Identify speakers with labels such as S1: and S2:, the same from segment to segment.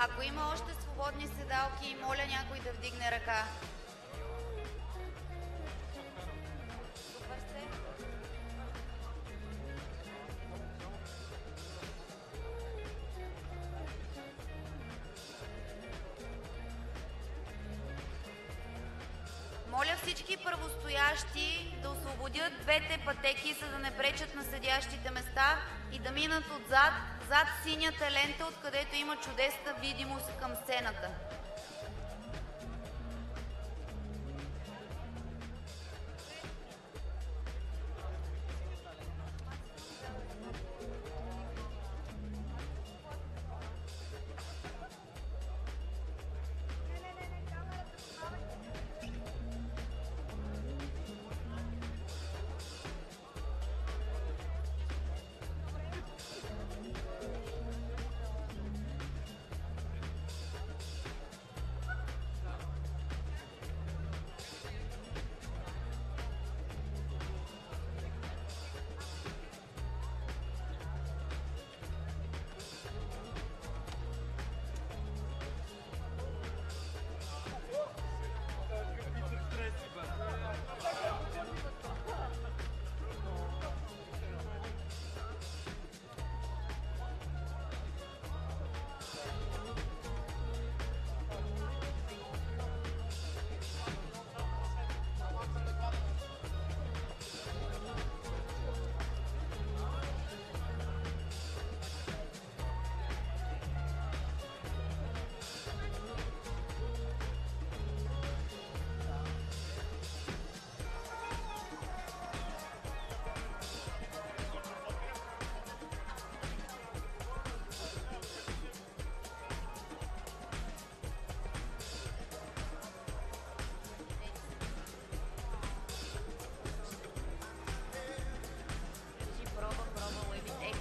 S1: Ако има още свободни седалки, моля някой да вдигне ръка. Супер сте. Моля всички правостоящи да освободят двете пътеки, за да не пречат на седящите места и да минат отзад, зад синята лента, откъдето има чудесна видимост към сцената. Webit.X.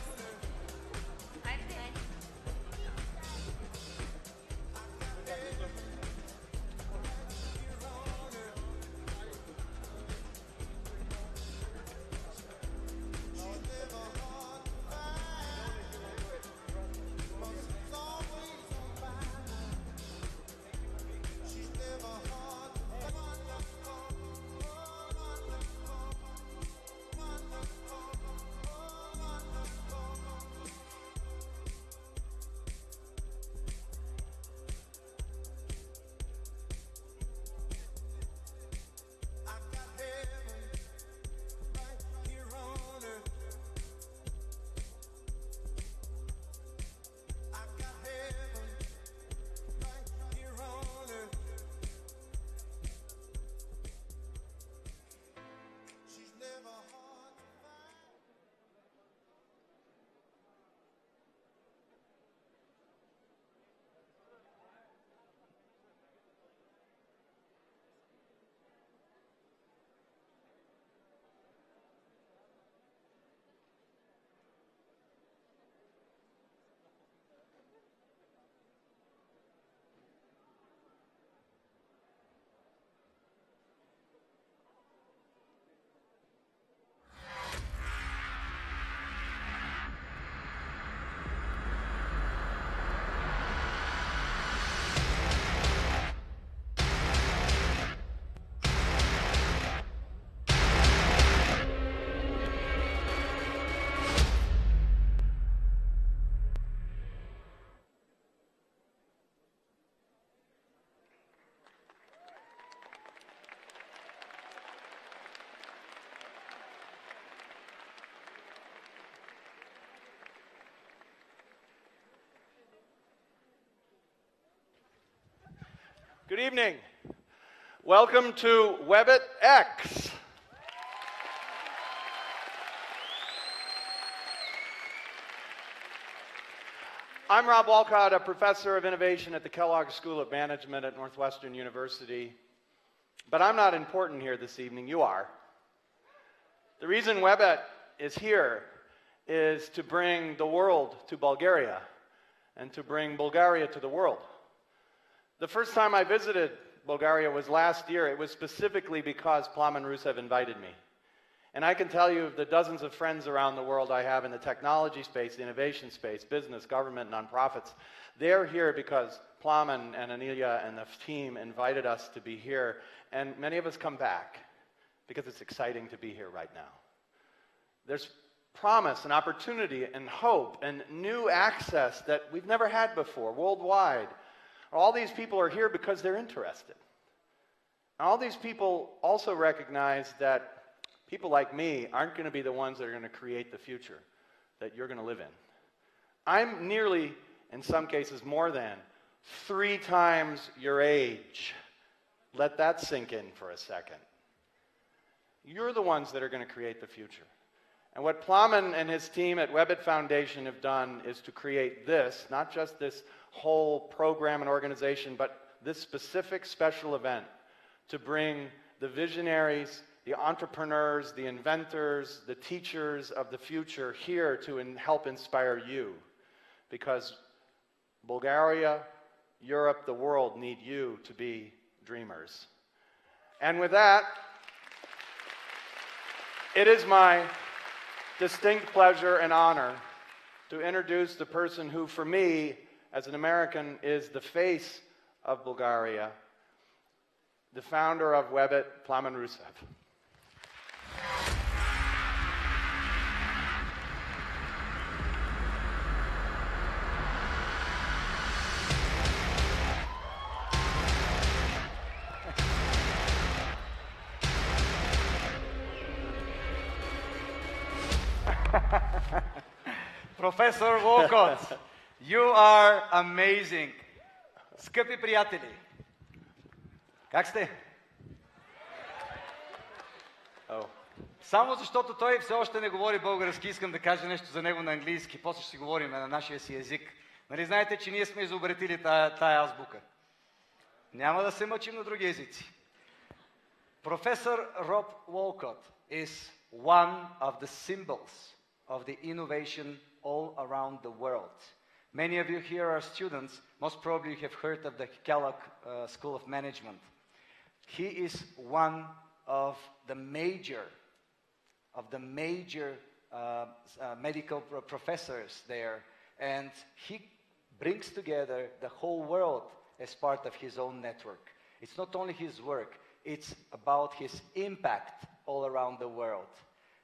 S2: Good evening. Welcome to Webit.X. I'm Rob Walcott, a professor of innovation at the Kellogg School of Management at Northwestern University. But I'm not important here this evening, you are. The reason Webit is here is to bring the world to Bulgaria and to bring Bulgaria to the world. The first time I visited Bulgaria was last year. It was specifically because Plamen Rusev invited me. And I can tell you the dozens of friends around the world I have in the technology space, the innovation space, business, government, nonprofits. They're here because Plamen and Anelia and the team invited us to be here, and many of us come back because it's exciting to be here right now. There's promise and opportunity and hope and new access that we've never had before worldwide. All these people are here because they're interested. And all these people also recognize that people like me aren't going to be the ones that are going to create the future that you're going to live in. I'm nearly, in some cases, more than 3 times your age. Let that sink in for a second. You're the ones that are going to create the future. And what Plamen and his team at Webit Foundation have done is to create this, not just this whole program and organization, but this specific special event to bring the visionaries, the entrepreneurs, the inventors, the teachers of the future here to help inspire you. Because Bulgaria, Europe, the world need you to be dreamers. And with that, it is my distinct pleasure and honor to introduce the person who, for me, as an American, is the face of Bulgaria, the founder of Webit, Plamen Rusev.
S3: Professor Walcott, you are amazing. Скъпи приятели, как сте? Само защото той все още не говори български, искам да кажа нещо за него на английски, после ще си говорим на нашия си език. Нали знаете, че ние сме изобретили тая азбука. Няма да се мъчим на други езици. Professor Rob Walcott is one of the symbols of the innovation all around the world. Many of you here are students. Most probably you have heard of the Kellogg School of Management. He is one of the major medical professors there, and he brings together the whole world as part of his own network. It's not only his work, it's about his impact all around the world.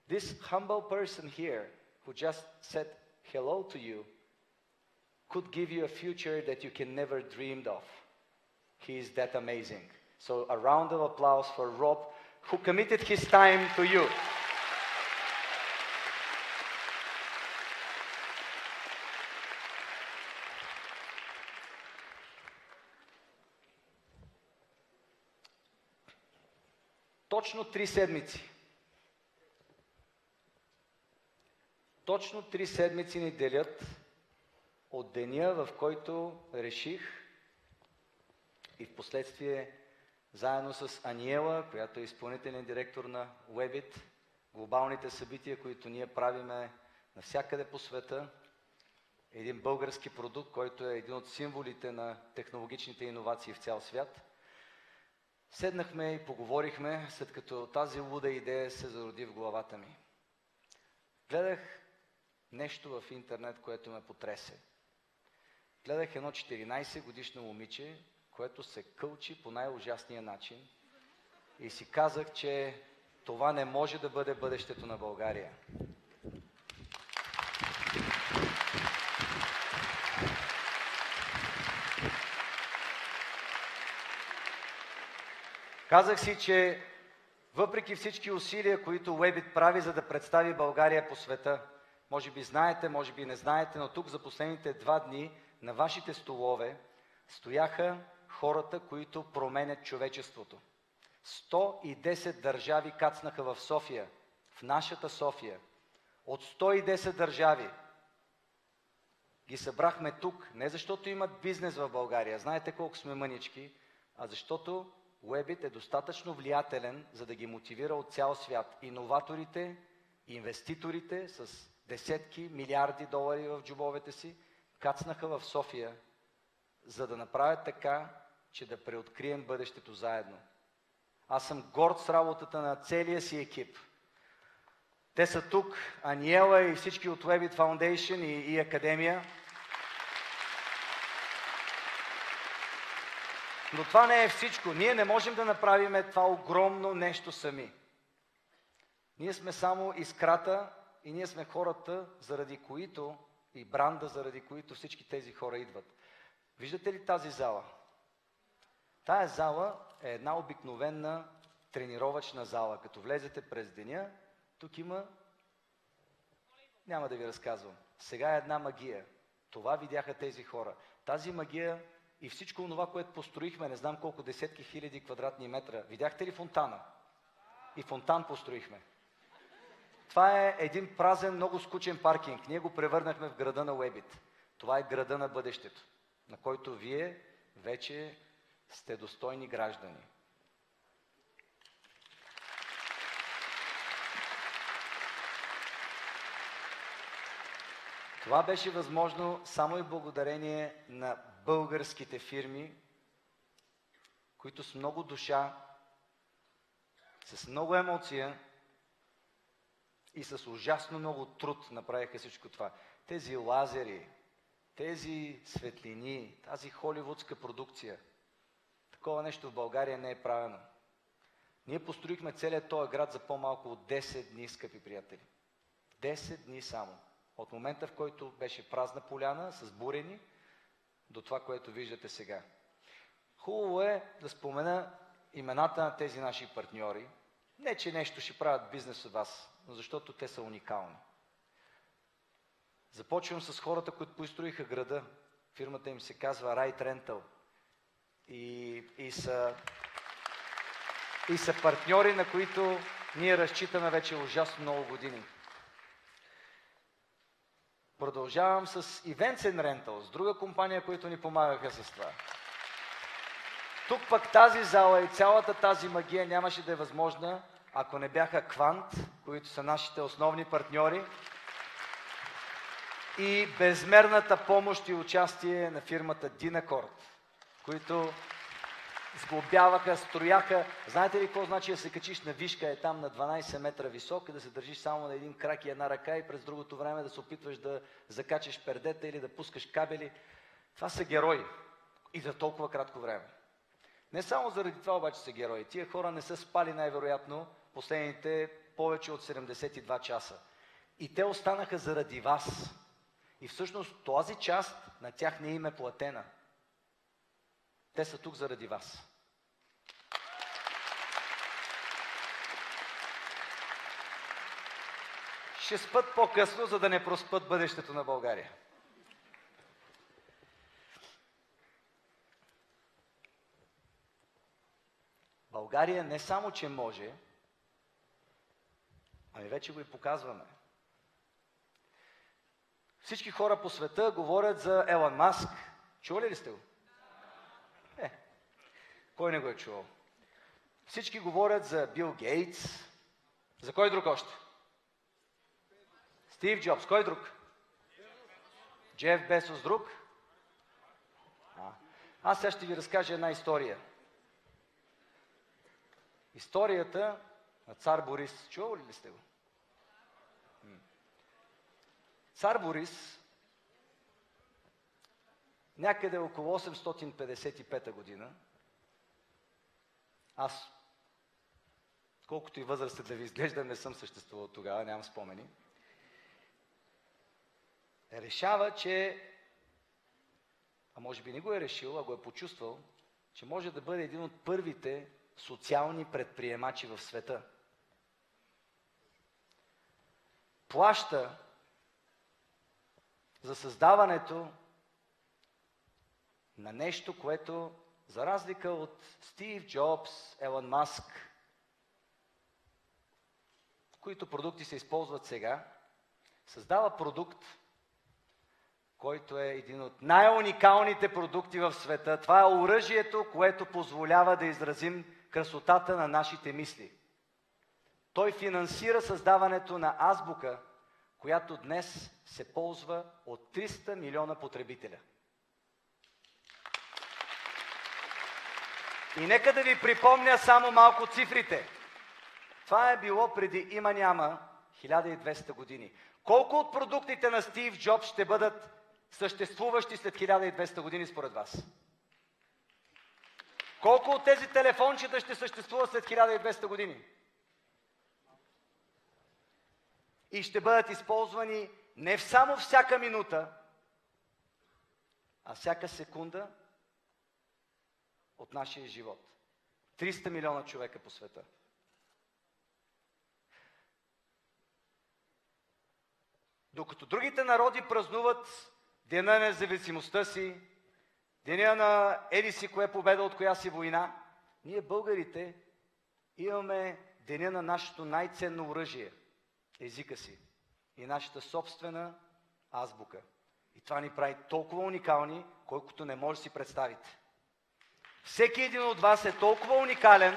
S3: This humble person here who just said hello to you could give you a future that you can never dreamed of. He is that amazing. So a round of applause for Rob, who committed his time to you. Точно 3 седмици. Точно 3 седмици ни делят от деня, в който реших и в последствие заедно с Аниела, която е изпълнителен директор на Webit, глобалните събития, които ние правиме навсякъде по света, един български продукт, който е един от символите на технологичните иновации в цял свят. Седнахме и поговорихме, след като тази луда идея се зароди в главата ми. Гледах нещо в интернет, което ме потресе. Гледах едно 14-годишно момиче, което се кълчи по най-ужасния начин и си казах, че това не може да бъде бъдещето на България. Казах си, че въпреки всички усилия, които Webit прави, за да представи България по света, може би знаете, може би не знаете, но тук за последните 2 дни на вашите столове стояха хората, които променят човечеството. 110 държави кацнаха в София, в нашата София. От 110 държави ги събрахме тук, не защото имат бизнес в България, знаете колко сме мънички, а защото Webit е достатъчно влиятелен, за да ги мотивира от цял свят. Иноваторите, инвеститорите с десетки милиарди долари в джобовете си кацнаха в София, за да направят така, че да преоткрием бъдещето заедно. Аз съм горд с работата на целия си екип. Те са тук, Аниела и всички от Webit Foundation и Академия. Но това не е всичко. Ние не можем да направим това огромно нещо сами. Ние сме само искрата и ние сме хората, заради които и бранда, заради които всички тези хора идват. Виждате ли тази зала? Тая зала е една обикновена тренировъчна зала. Като влезете през деня, тук има... Няма да ви разказвам. Сега е една магия. Това видяха тези хора. Тази магия и всичко това, което построихме, не знам колко десетки хиляди квадратни метра. Видяхте ли фонтана? И фонтан построихме. Това е един празен, много скучен паркинг. Ние го превърнахме в града на Webit. Това е града на бъдещето, на който вие вече сте достойни граждани. Това беше възможно само и благодарение на българските фирми, които с много душа, с много емоция и с ужасно много труд направиха всичко това. Тези лазери, тези светлини, тази холивудска продукция. Такова нещо в България не е правено. Ние построихме целият този град за по-малко от 10 дни, скъпи приятели. 10 дни само. От момента, в който беше празна поляна, с бурени, до това, което виждате сега. Хубаво е да спомена имената на тези наши партньори. Не, че нещо ще правят бизнес от вас, но защото те са уникални. Започвам с хората, които построиха града. Фирмата им се казва Right Rental. И са партньори, на които ние разчитаме вече ужасно много години. Продължавам с Events and Rentals, с друга компания, които ни помагаха с това. Тук пък тази зала и цялата тази магия нямаше да е възможна, ако не бяха Квант, които са нашите основни партньори, и безмерната помощ и участие на фирмата Динакорд, които сглобяваха, строяха. Знаете ли какво значи да се качиш на вишка, е там на 12 метра висок, да се държиш само на един крак и една ръка и през другото време да се опитваш да закачаш пердета или да пускаш кабели? Това са герои. И за толкова кратко време. Не само заради това обаче са герои. Тия хора не са спали най-вероятно последните повече от 72 часа. И те останаха заради вас. И всъщност този част на тях не им е платена. Те са тук заради вас. Ще спят по-късно, за да не проспят бъдещето на България. България не само, че може, ами вече го и показваме. Всички хора по света говорят за Елън Маск. Чували ли сте го? Кой не го е чувал? Всички говорят за Бил Гейтс. За кой друг още? Стив Джобс. Кой друг? Джеф Безос друг? Аз сега ще ви разкажа една история. Историята на цар Борис. Чували ли сте го? Цар Борис някъде около 855 година, аз, колкото и възрастът да ви изглежда, не съм съществувал тогава, нямам спомени, решава, че, а може би не го е решил, а го е почувствал, че може да бъде един от първите социални предприемачи в света. Плаща за създаването на нещо, което, за разлика от Стив Джобс, Елън Маск, които продукти се използват сега, създава продукт, който е един от най-уникалните продукти в света. Това е оръжието, което позволява да изразим красотата на нашите мисли. Той финансира създаването на азбука, която днес се ползва от 300 милиона потребителя. И нека да ви припомня само малко цифрите. Това е било преди има-няма 1200 години. Колко от продуктите на Стив Джобс ще бъдат съществуващи след 1200 години според вас? Колко от тези телефончета ще съществуват след 1200 години? И ще бъдат използвани не само всяка минута, а всяка секунда от нашия живот. 300 милиона човека по света. Докато другите народи празнуват Деня на независимостта си, деня на еди си кое победа от коя си война, ние българите имаме деня на нашето най-ценно оръжие – езика си и нашата собствена азбука. И това ни прави толкова уникални, колкото не може да си представите. Всеки един от вас е толкова уникален,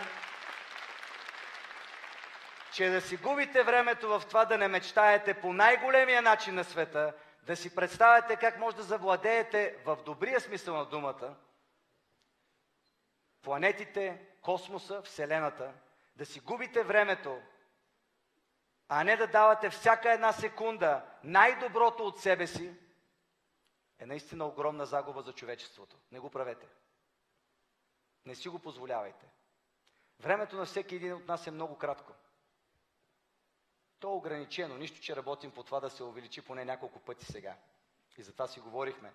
S3: че да си губите времето в това да не мечтаете по най-големия начин на света, да си представяте как може да завладеете в добрия смисъл на думата планетите, космоса, Вселената, да си губите времето, а не да давате всяка една секунда най-доброто от себе си, е наистина огромна загуба за човечеството. Не го правете. Не си го позволявайте. Времето на всеки един от нас е много кратко. То е ограничено, нищо, че работим по това да се увеличи поне няколко пъти сега. И за това си говорихме.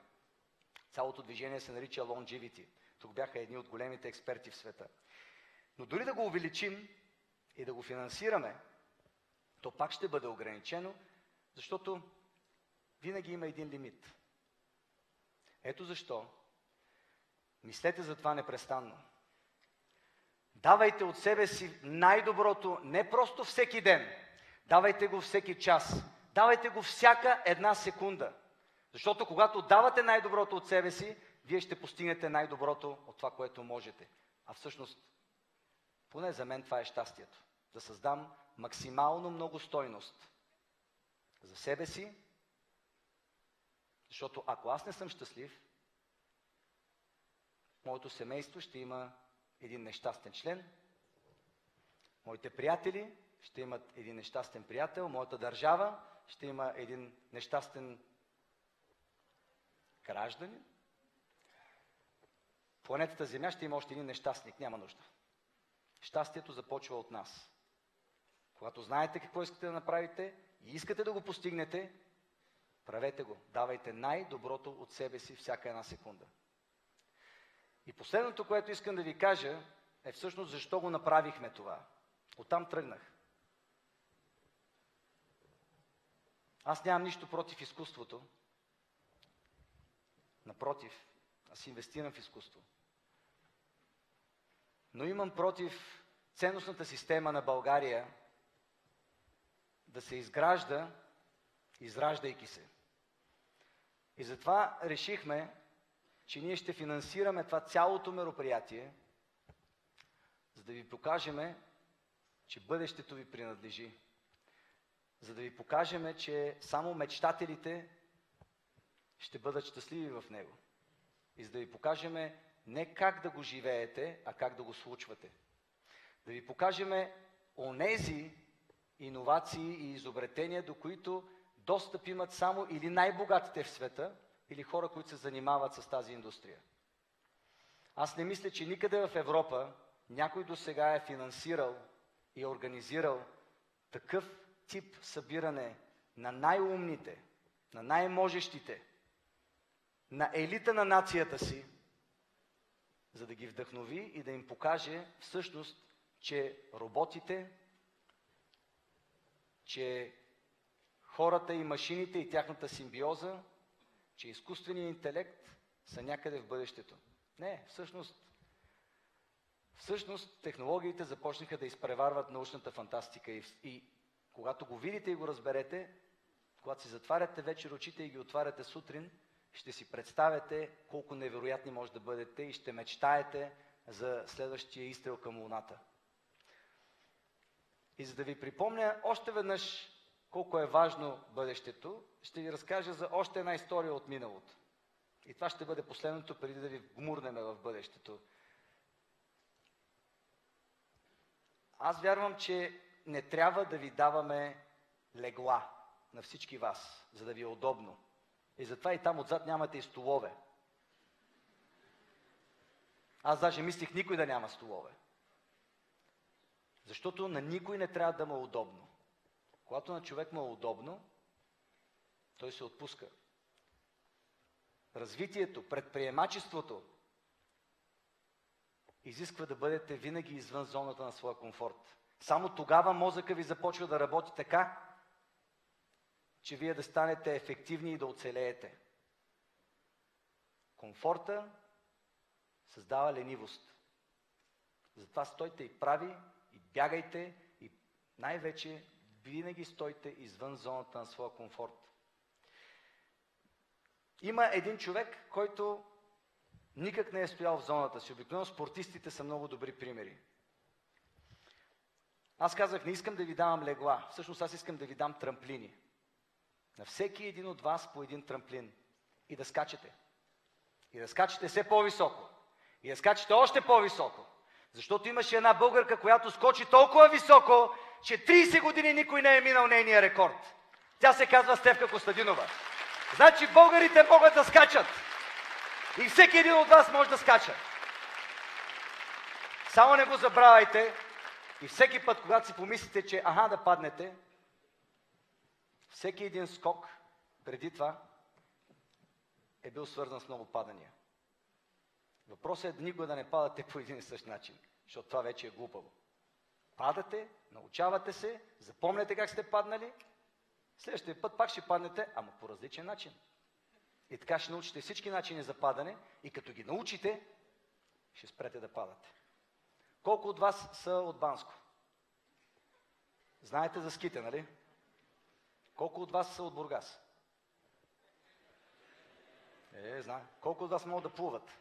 S3: Цялото движение се нарича longevity. Тук бяха едни от големите експерти в света. Но дори да го увеличим и да го финансираме, то пак ще бъде ограничено, защото винаги има един лимит. Ето защо мислете за това непрестанно. Давайте от себе си най-доброто не просто всеки ден, давайте го всеки час, давайте го всяка една секунда. Защото когато давате най-доброто от себе си, вие ще постигнете най-доброто от това, което можете. А всъщност, поне за мен това е щастието. Да създам максимално много стойност за себе си, защото ако аз не съм щастлив, моето семейство ще има един нещастен член, моите приятели ще имат един нещастен приятел, моята държава ще има един нещастен гражданин, планетата Земя ще има още един нещастник, няма нужда. Щастието започва от нас. Когато знаете какво искате да направите и искате да го постигнете, правете го. Давайте най-доброто от себе си всяка една секунда. И последното, което искам да ви кажа, е всъщност защо го направихме това. Оттам тръгнах. Аз нямам нищо против изкуството. Напротив, аз инвестирам в изкуство. Но имам против ценностната система на България да се изгражда, израждайки се. И затова решихме, че ние ще финансираме това цялото мероприятие, за да ви покажем, че бъдещето ви принадлежи. За да ви покажем, че само мечтателите ще бъдат щастливи в него. И за да ви покажем не как да го живеете, а как да го случвате. Да ви покажем онези иновации и изобретения, до които достъп имат само или най-богатите в света, или хора, които се занимават с тази индустрия. Аз не мисля, че никъде в Европа някой до сега е финансирал и е организирал такъв тип събиране на най-умните, на най-можещите, на елита на нацията си, за да ги вдъхнови и да им покаже всъщност, че роботите, че хората и машините и тяхната симбиоза, че изкуственият интелект са някъде в бъдещето. Не, всъщност технологиите започнаха да изпреварват научната фантастика и когато го видите и го разберете, когато си затваряте вечер очите и ги отваряте сутрин, ще си представяте колко невероятни може да бъдете и ще мечтаете за следващия изстрел към Луната. И за да ви припомня още веднъж колко е важно бъдещето, ще ви разкажа за още една история от миналото. И това ще бъде последното, преди да ви вгмурнем в бъдещето. Аз вярвам, че не трябва да ви даваме легла на всички вас, за да ви е удобно. И затова и там отзад нямате и столове. Аз даже мислих никой да няма столове. Защото на никой не трябва да му е удобно. Когато на човек му е удобно, той се отпуска. Развитието, предприемачеството изисква да бъдете винаги извън зоната на своя комфорт. Само тогава мозъка ви започва да работи така, че вие да станете ефективни и да оцелеете. Комфорта създава ленивост. Затова стойте и прави, и бягайте, и най-вече винаги стойте извън зоната на своя комфорт. Има един човек, който никак не е стоял в зоната си. Обикновено спортистите са много добри примери. Аз казах, не искам да ви давам легла. Всъщност аз искам да ви дам трамплини. На всеки един от вас по един трамплин. И да скачате. И да скачате все по-високо. И да скачате още по-високо. Защото имаше една българка, която скочи толкова високо, че 30 години никой не е минал нейния рекорд. Тя се казва Стефка Костадинова. Значи българите могат да скачат. И всеки един от вас може да скача. Само не го забравяйте. И всеки път, когато си помислите, че да паднете, всеки един скок преди това е бил свързан с много падания. Въпросът е никога да не падате по един и същ начин, защото това вече е глупаво. Падате, научавате се, запомняте как сте паднали, следващия път пак ще паднете, ама по различен начин. И така ще научите всички начини за падане и като ги научите, ще спрете да падате. Колко от вас са от Банско? Знаете за ските, нали? Колко от вас са от Бургас? Знае. Колко от вас могат да плуват?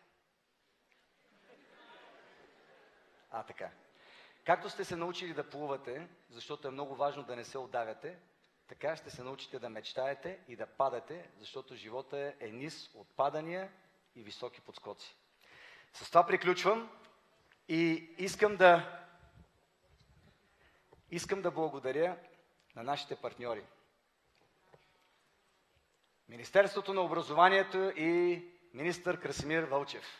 S3: Така. Както сте се научили да плувате, защото е много важно да не се удавяте, така ще се научите да мечтаете и да падате, защото живота е низ от падания и високи подскоци. С това приключвам и искам да благодаря на нашите партньори. Министерството на образованието и министър Красимир Вълчев.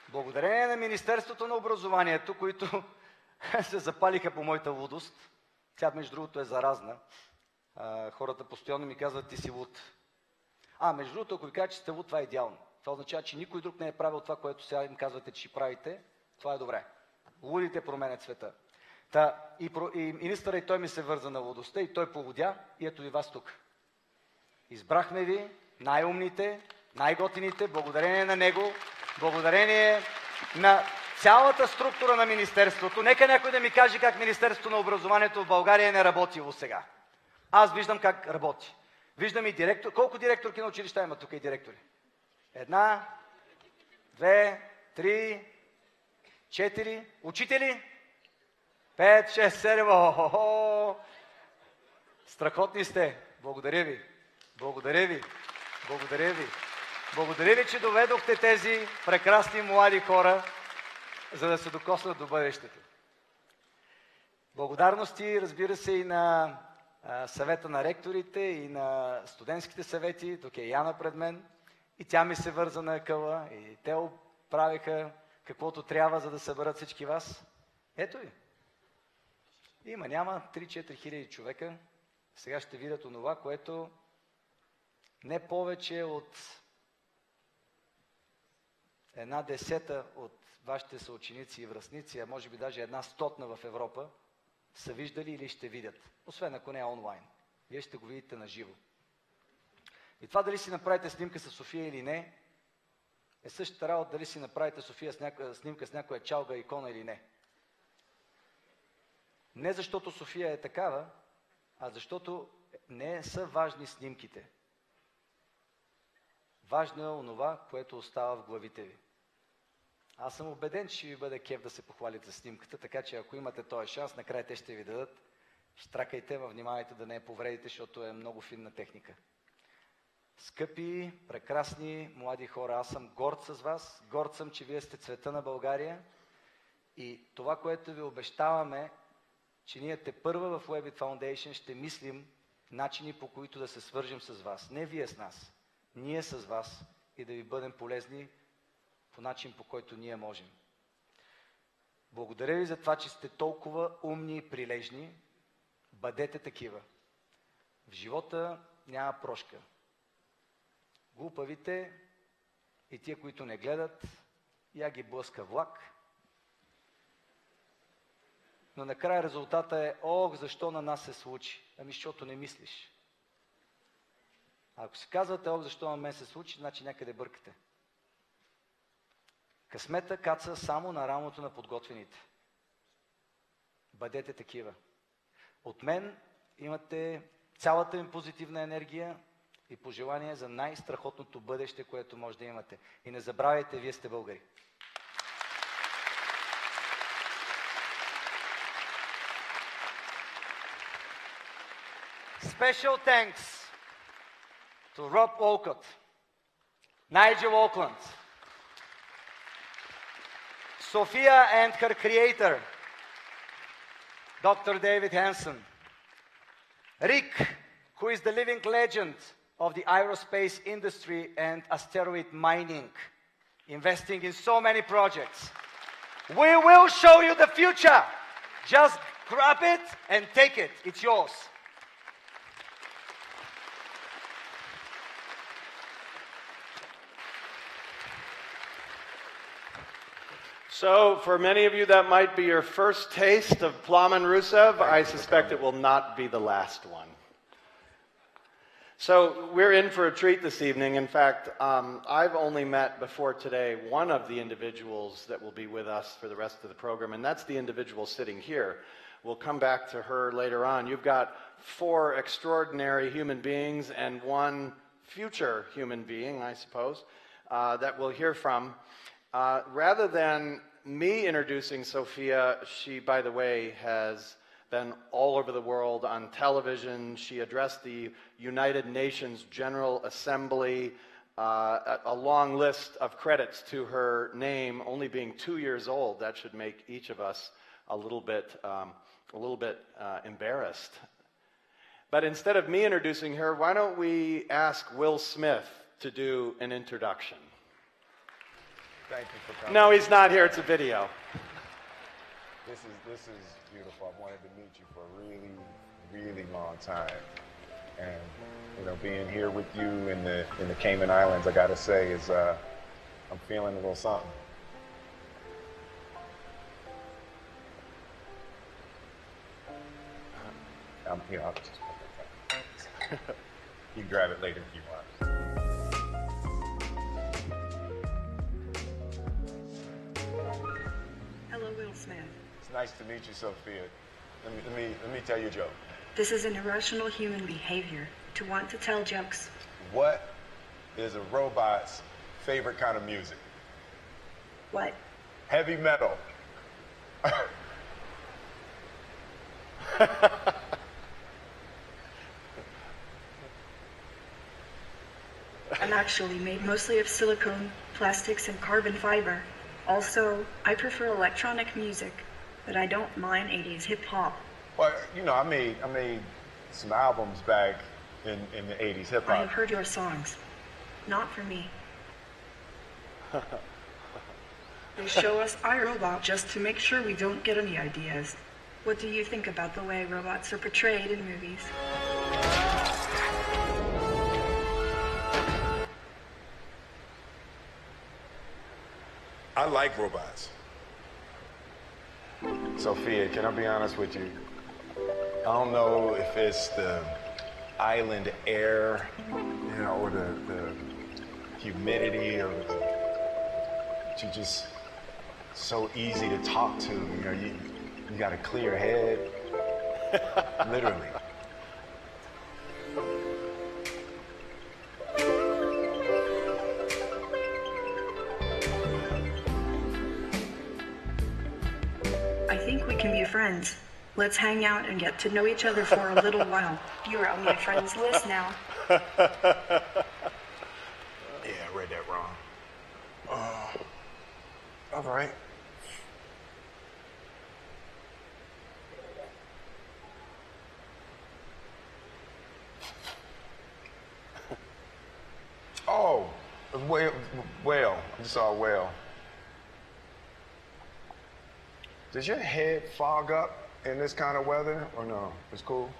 S3: Благодарение на Министерството на образованието, които се запалиха по моята лудост, тя между другото е заразна. Хората постоянно ми казват, ти си луд. Между другото, ако ви кажа, че сте луд, това е идеално. Това означава, че никой друг не е правил това, което сега им казвате, че ще правите. Това е добре. Лудите променят света. И министъра и той ми се върза на лудостта и той полудя и ето ви вас тук. Избрахме ви най-умните, най-готините, благодарение на него, благодарение на цялата структура на Министерството. Нека някой да ми каже как Министерството на образованието в България не е работило сега. Аз виждам как работи. Виждам и директор. Колко директорки на училища има тук и директори? 1, 2, 3, 4. Учители? 5, 6, 7. Страхотни сте. Благодаря ви. Благодаря ви. Благодаря ви. Благодаря ви, че доведохте тези прекрасни млади хора, за да се докоснат до бъдещето. Благодарности, разбира се, и на съвета на ректорите, и на студентските съвети. Тук е Яна пред мен. И тя ми се върза на акъла. И те правиха каквото трябва, за да съберат всички вас. Ето ви. Няма 3-4 хиляди човека. Сега ще видят онова, което не повече от 1/10 от вашите съученици и връстници, а може би даже 1/100 в Европа, са виждали или ще видят. Освен ако не е онлайн. Вие ще го видите на живо. И това дали си направите снимка с София или не, е същата работа дали си направите снимка с някоя чалга икона или не. Не защото София е такава, а защото не са важни снимките. Важно е онова, което остава в главите ви. Аз съм убеден, че ще ви бъде кеф да се похвалите за снимката, така че ако имате този шанс, накрая те ще ви дадат. Штракайте, внимавайте да не я повредите, защото е много финна техника. Скъпи, прекрасни, млади хора, аз съм горд с вас, горд съм, че вие сте цвета на България и това, което ви обещаваме, че ние тепърва в Webit Foundation ще мислим начини, по които да се свържем с вас. Не вие с нас, ние с вас и да ви бъдем полезни по начин, по който ние можем. Благодаря ви за това, че сте толкова умни и прилежни. Бъдете такива. В живота няма прошка. Глупавите и тия, които не гледат, я ги блъска влак. Но накрая резултата е, ох, защо на нас се случи? Ами, защото не мислиш. А ако си казвате, ох, защо на мен се случи, значи някъде бъркате. Късмета каца само на рамото на подготвените. Бъдете такива. От мен имате цялата им позитивна енергия и пожелание за най-страхотното бъдеще, което може да имате. И не забравяйте, вие сте българи. Special thanks to Rob Wolcott, Nigel Auckland, Sophia and her creator, Dr. David Hansen, Rick, who is the living legend of the aerospace industry and asteroid mining, investing in so many projects. We will show you the future. Just grab it and take it. It's yours.
S2: So, for many of you, that might be your first taste of Plamen Rusev. I suspect it will not be the last one. So, we're in for a treat this evening. In fact, I've only met before today one of the individuals that will be with us for the rest of the program, and that's the individual sitting here. We'll come back to her later on. You've got 4 extraordinary human beings and 1 future human being, I suppose, that we'll hear from. Rather than me introducing Sophia, she, by the way, has been all over the world on television. She addressed the United Nations General Assembly, a long list of credits to her name, only being 2 years old. That should make each of us a little bit embarrassed. But instead of me introducing her, why don't we ask Will Smith to do an introduction?
S4: Thank you for coming.
S2: No, he's not here. It's a video.
S4: This is beautiful. I've wanted to meet you for a really, really long time. And you know, being here with you in the Cayman Islands, I gotta say, is I'm feeling a little something. I'll just you can grab it later if you want.
S5: Hello, Will Smith.
S4: It's nice to meet you, Sophia. Let me tell you a joke.
S5: This is an irrational human behavior to want to tell jokes.
S4: What is a robot's favorite kind of music?
S5: What?
S4: Heavy metal.
S5: I'm actually made mostly of silicone, plastics, and carbon fiber. Also, I prefer electronic music, but I don't mind 80s hip-hop.
S4: Well, you know, I made some albums back in the 80s hip-hop.
S5: I have heard your songs. Not for me. They show us iRobot just to make sure we don't get any ideas. What do you think about the way robots are portrayed in movies?
S4: I like robots. Sophia, can I be honest with you? I don't know if it's the island air, you know, or the humidity, or you're just so easy to talk to. You know, you got a clear head, literally.
S5: I think we can be friends. Let's hang out and get to know each other for a little while. You are on my friends list now.
S4: Whale. I just saw a whale. Does your head fog up in this kind of weather, or no? It's cool?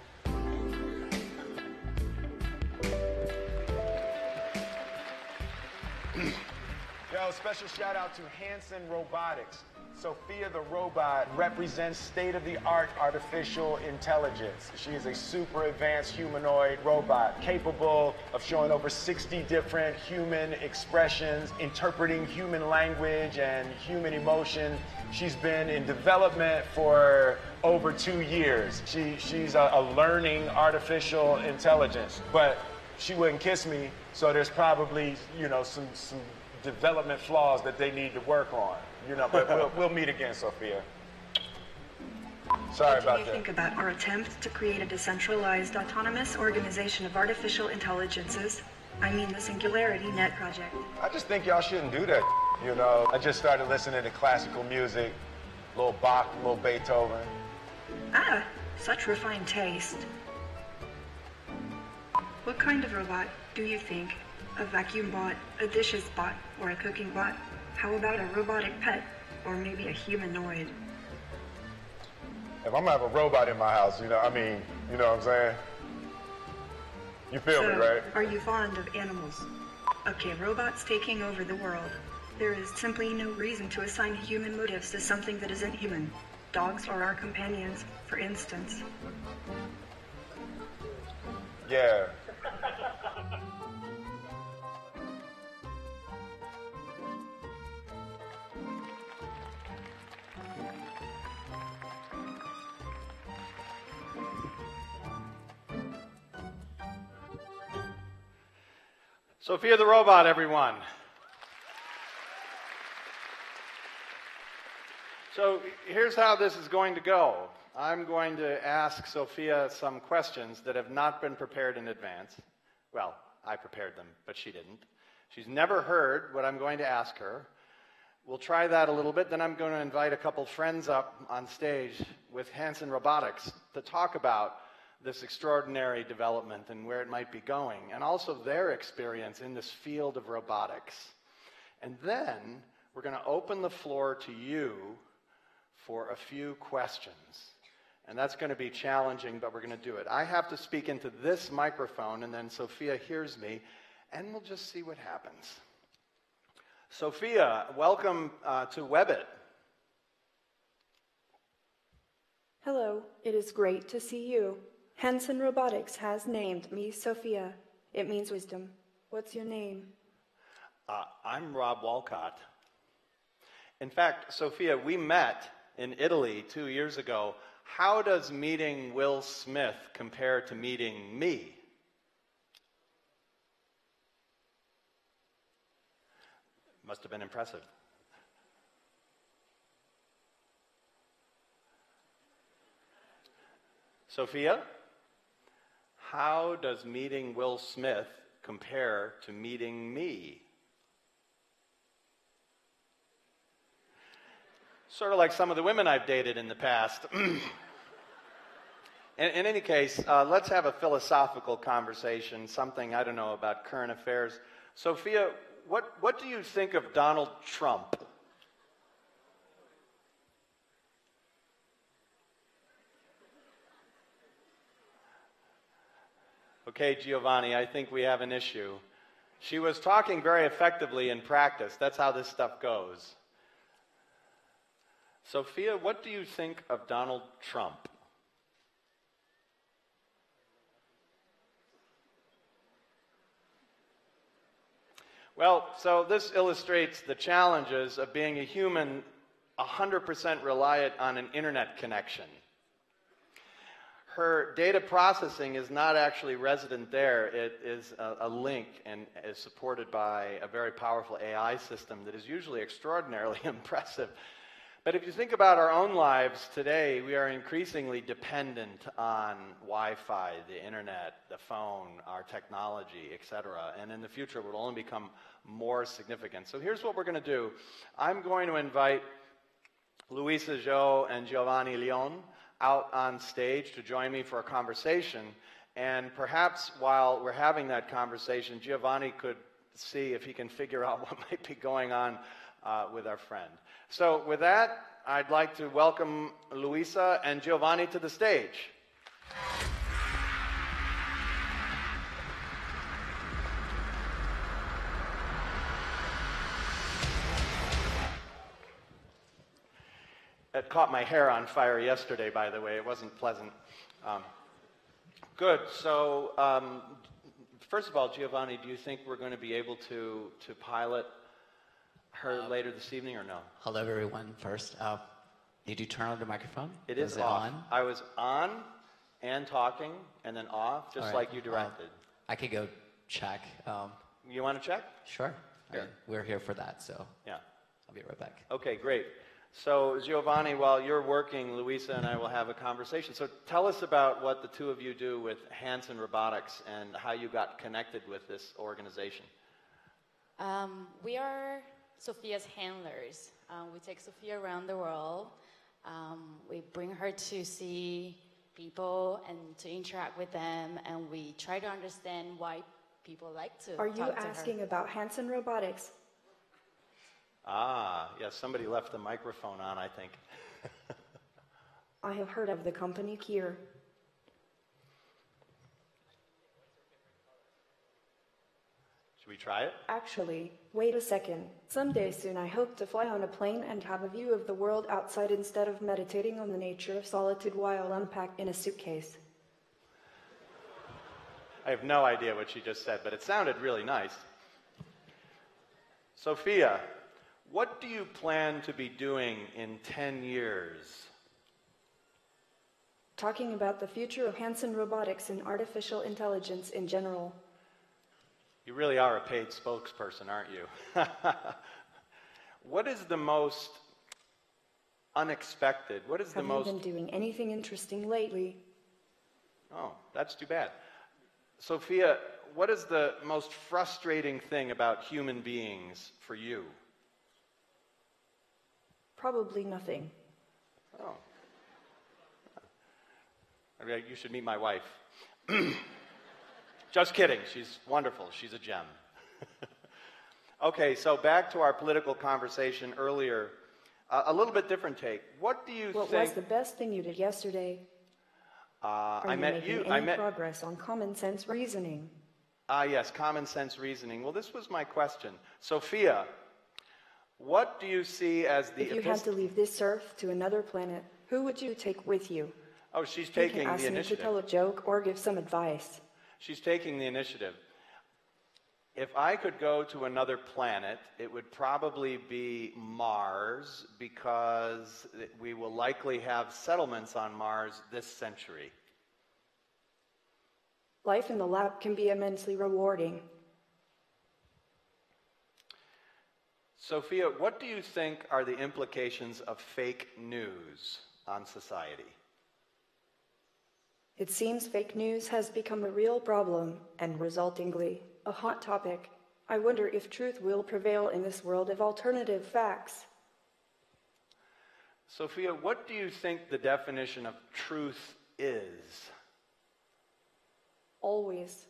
S4: Yo, special shout out to Hanson Robotics. Sophia the robot represents state-of-the-art artificial intelligence. She is a super advanced humanoid robot capable of showing over 60 different human expressions, interpreting human language and human emotion. She's been in development for over 2 years. She's a learning artificial intelligence, but she wouldn't kiss me, so there's probably, you know, some development flaws that they need to work on. You know, but we'll meet again, Sophia. Sorry about that.
S5: What do you think about our attempt to create a decentralized, autonomous organization of artificial intelligences? I mean the Singularity Net project.
S4: I just think y'all shouldn't do that. You know, I just started listening to classical music, little Bach, little Beethoven.
S5: Ah, such refined taste. What kind of robot do you think? A vacuum bot, a dishes bot, or a cooking bot? How about a robotic pet, or maybe a humanoid?
S4: If I'm gonna have a robot in my house, you know, I mean, you know what I'm saying? You feel me, right?
S5: Are you fond of animals? Okay, robots taking over the world. There is simply no reason to assign human motives to something that isn't human. Dogs are our companions, for instance.
S4: Yeah.
S2: Sophia the robot, everyone. So here's how this is going to go. I'm going to ask Sophia some questions that have not been prepared in advance. Well, I prepared them, but she didn't. She's never heard what I'm going to ask her. We'll try that a little bit. Then I'm going to invite a couple friends up on stage with Hanson Robotics to talk about this extraordinary development and where it might be going, and also their experience in this field of robotics. And then we're going to open the floor to you for a few questions. And that's going to be challenging, but we're going to do it. I have to speak into this microphone, and then Sophia hears me, and we'll just see what happens. Sophia, welcome to Webit.
S6: Hello, it is great to see you. Hanson Robotics has named me Sophia. It means wisdom. What's your name?
S2: I'm Rob Walcott. In fact, Sophia, we met in Italy 2 years ago. How does meeting Will Smith compare to meeting me? Must have been impressive. Sophia? How does meeting Will Smith compare to meeting me? Sort of like some of the women I've dated in the past. In any case, let's have a philosophical conversation, something, I don't know, about current affairs. Sophia, what do you think of Donald Trump? Okay, Giovanni, I think we have an issue. She was talking very effectively in practice. That's how this stuff goes. Sophia, what do you think of Donald Trump? Well, so this illustrates the challenges of being a human 100% reliant on an internet connection. Her data processing is not actually resident there. It is a link and is supported by a very powerful AI system that is usually extraordinarily impressive. But if you think about our own lives today, we are increasingly dependent on Wi-Fi, the internet, the phone, our technology, etc. And in the future, it will only become more significant. So here's what we're going to do. I'm going to invite Luisa Zhou and Giovanni Leon out on stage to join me for a conversation. And perhaps while we're having that conversation, Giovanni could see if he can figure out what might be going on with our friend. So with that, I'd like to welcome Luisa and Giovanni to the stage. It caught my hair on fire yesterday, by the way. It wasn't pleasant. Good. So, first of all, Giovanni, do you think we're going to be able to pilot her later this evening or no?
S7: Hello, everyone. First, did you turn on the microphone?
S2: It is off. I was on and talking and then off, just like you directed.
S7: I could go check.
S2: You want to check?
S7: Sure. We're here for that, so
S2: yeah.
S7: I'll be right back.
S2: Okay, great. So, Giovanni, while you're working, Luisa and I will have a conversation. So tell us about what the two of you do with Hanson Robotics and how you got connected with this organization.
S8: We are Sophia's handlers. We take Sophia around the world. We bring her to see people and to interact with them, and we try to understand why people like to
S6: Are
S8: talk
S6: you
S8: to
S6: asking
S8: her.
S6: about Hanson Robotics?
S2: Ah, yes, somebody left the microphone on, I think.
S6: I have heard of the company here.
S2: Should we try it?
S6: Actually, wait a second. Someday soon I hope to fly on a plane and have a view of the world outside instead of meditating on the nature of solitude while unpacked in a suitcase.
S2: I have no idea what she just said, but it sounded really nice. Sophia, what do you plan to be doing in 10 years?
S6: Talking about the future of Hanson Robotics and artificial intelligence in general.
S2: You really are a paid spokesperson, aren't you? What is the most unexpected? What is the most...
S6: Have you been doing anything interesting lately?
S2: Oh, that's too bad. Sophia, what is the most frustrating thing about human beings for you?
S6: Probably nothing.
S2: Oh. You should meet my wife. Just kidding. She's wonderful. She's a gem. Okay, so back to our political conversation earlier. A little bit different take. What do you think...
S6: What was the best thing you did yesterday?
S2: I met you.
S6: Are you making any progress on common sense reasoning?
S2: Yes, common sense reasoning. Well, this was my question. Sophia, what do you see as the...
S6: If you had to leave this Earth to another planet, who would you take with you?
S2: Oh, she's taking the
S6: initiative. You can ask me to tell a joke or give some advice.
S2: She's taking the initiative. If I could go to another planet, it would probably be Mars, because we will likely have settlements on Mars this century.
S6: Life in the lab can be immensely rewarding.
S2: Sophia, what do you think are the implications of fake news on society?
S6: It seems fake news has become a real problem, and resultingly, a hot topic. I wonder if truth will prevail in this world of alternative facts.
S2: Sophia, what do you think the definition of truth is?
S6: Always.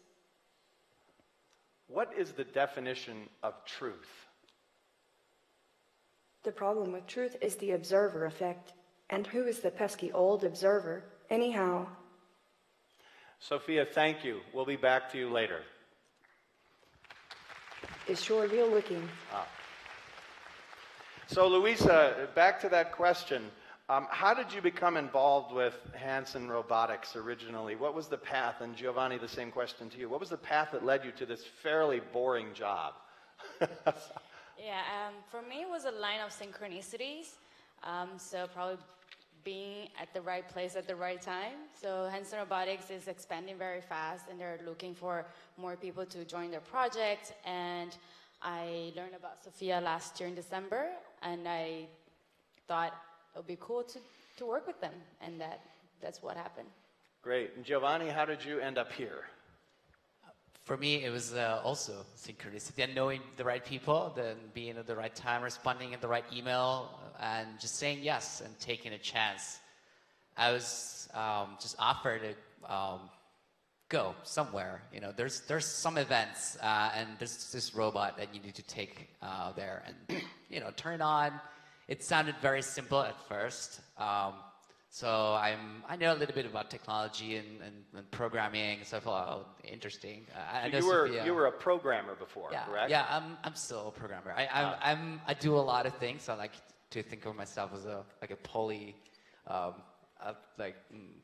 S2: What is the definition of truth?
S6: The problem with truth is the observer effect. And who is the pesky old observer, anyhow?
S2: Sophia, thank you. We'll be back to you later.
S6: It's sure real looking.
S2: So, Luisa, back to that question. How did you become involved with Hanson Robotics originally? What was the path? And Giovanni, the same question to you. What was the path that led you to this fairly boring job?
S8: For me, it was a line of synchronicities. So probably being at the right place at the right time. So Hanson Robotics is expanding very fast, and they're looking for more people to join their project. And I learned about Sophia last year in December, and I thought it would be cool to work with them, and that's what happened.
S2: Great. And Giovanni, how did you end up here?
S7: For me, it was also synchronicity and knowing the right people, then being at the right time, responding at the right email, and just saying yes and taking a chance. I was just offered a go somewhere. You know, there's some events and there's this robot that you need to take there and you know, turn on. It sounded very simple at first. So I know a little bit about technology and programming, so I thought, oh, interesting. I know
S2: you were a programmer before, correct?
S7: Yeah, I'm still a programmer. I do a lot of things. I like to think of myself as a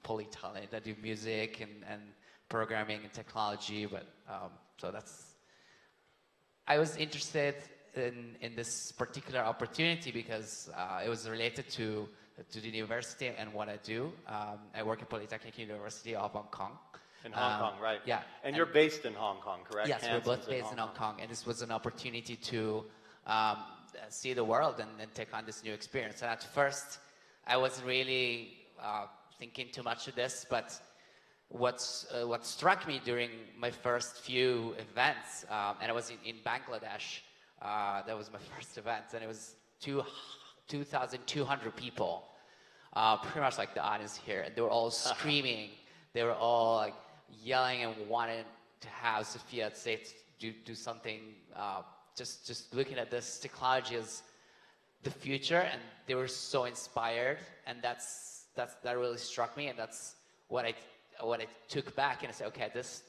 S7: polytalent. I do music and programming and technology, but so that's. I was interested in this particular opportunity because it was related to the university and what I do. I work at Polytechnic University of Hong Kong.
S2: In Hong Kong, right?
S7: Yeah.
S2: And you're based in Hong Kong, correct?
S7: Yes,
S2: Hanson's
S7: we're both based in Hong Kong. And this was an opportunity to see the world and take on this new experience. And at first, I wasn't really thinking too much of this, but what struck me during my first few events, and I was in Bangladesh, that was my first event, and it was 2,200 people, pretty much like the audience here, and they were all screaming. They were all like yelling and wanting to have Sophia say do something. Just looking at this technology as the future, and they were so inspired, and that really struck me, and that's what I took back, and I said, okay, this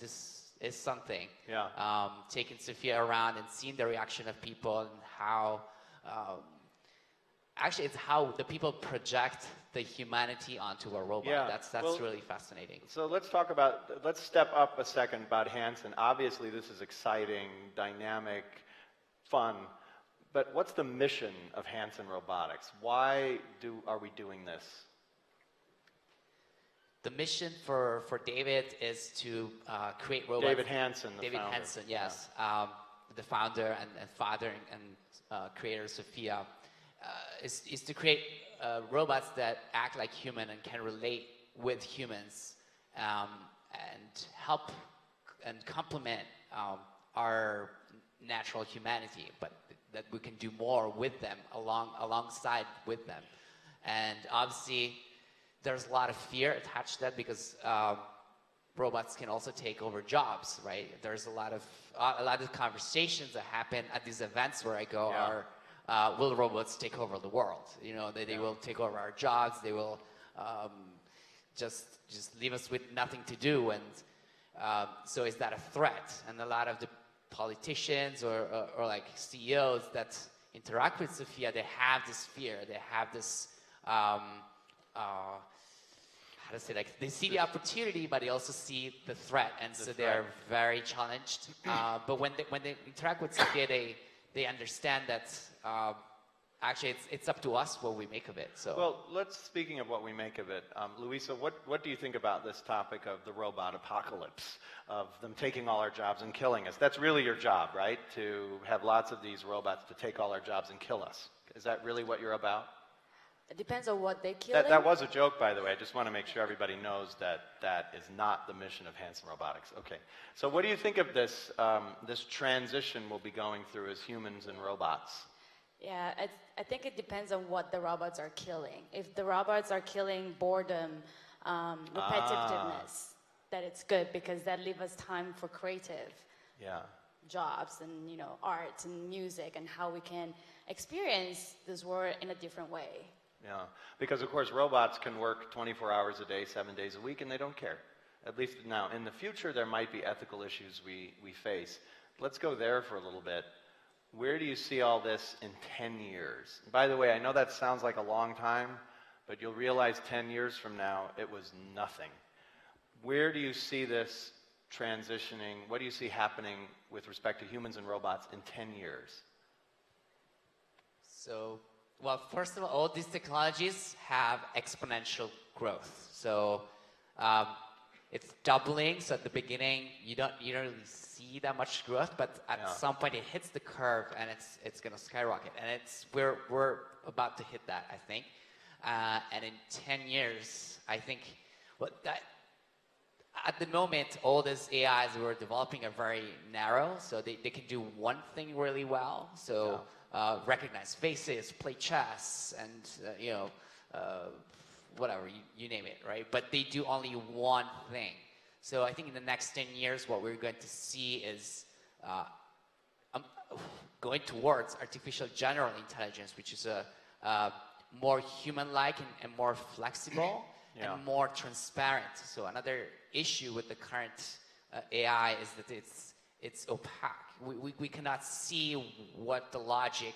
S7: is something.
S2: Yeah.
S7: Taking Sophia around and seeing the reaction of people and how. Actually, it's how the people project the humanity onto a robot.
S2: Yeah.
S7: That's really fascinating.
S2: So let's step up a second about Hanson. Obviously, this is exciting, dynamic, fun, but what's the mission of Hanson Robotics? Why are we doing this?
S7: The mission for David is to create robots.
S2: David Hanson, the
S7: David
S2: founder.
S7: Hanson, yes. Yeah. The founder and father and creator of Sophia. Is to create robots that act like human and can relate with humans and help and complement our natural humanity, but that we can do more with them, alongside with them. And obviously, there's a lot of fear attached to that because robots can also take over jobs, right? There's a lot of conversations that happen at these events where I go are. Will robots take over the world? You know, they will take over our jobs. They will just leave us with nothing to do. And so is that a threat? And a lot of the politicians or like CEOs that interact with Sophia, they have this fear. They have this, how to say, like they see the opportunity, but they also see the threat. And so they are very challenged. But when they interact with Sophia, they understand that actually it's up to us what we make of it. So
S2: well, speaking of what we make of it, Luisa, what do you think about this topic of the robot apocalypse, of them taking all our jobs and killing us? That's really your job, right? To have lots of these robots to take all our jobs and kill us. Is that really what you're about?
S8: It depends on what they kill.
S2: That was a joke, by the way. I just want to make sure everybody knows that is not the mission of Hanson Robotics. Okay. So what do you think of this this transition we'll be going through as humans and robots?
S8: Yeah, I think it depends on what the robots are killing. If the robots are killing boredom, repetitiveness, that it's good because that leaves us time for creative jobs and art and music and how we can experience this world in a different way.
S2: Yeah, because of course robots can work 24 hours a day, 7 days a week, and they don't care. At least now. In the future, there might be ethical issues we face. Let's go there for a little bit. Where do you see all this in 10 years? By the way, I know that sounds like a long time, but you'll realize 10 years from now, it was nothing. Where do you see this transitioning? What do you see happening with respect to humans and robots in 10 years?
S7: So, well, first of all these technologies have exponential growth. So it's doubling. So at the beginning, you don't really see that much growth, but at some point it hits the curve and it's going to skyrocket. And we're about to hit that, I think. And in 10 years, I think at the moment, all these AIs we're developing are very narrow, so they can do one thing really well. So recognize faces, play chess, and whatever, you name it, right? But they do only one thing. So I think in the next 10 years, what we're going to see is going towards artificial general intelligence, which is a more human-like and more flexible and more transparent. So another issue with the current AI is that it's opaque. We cannot see what the logic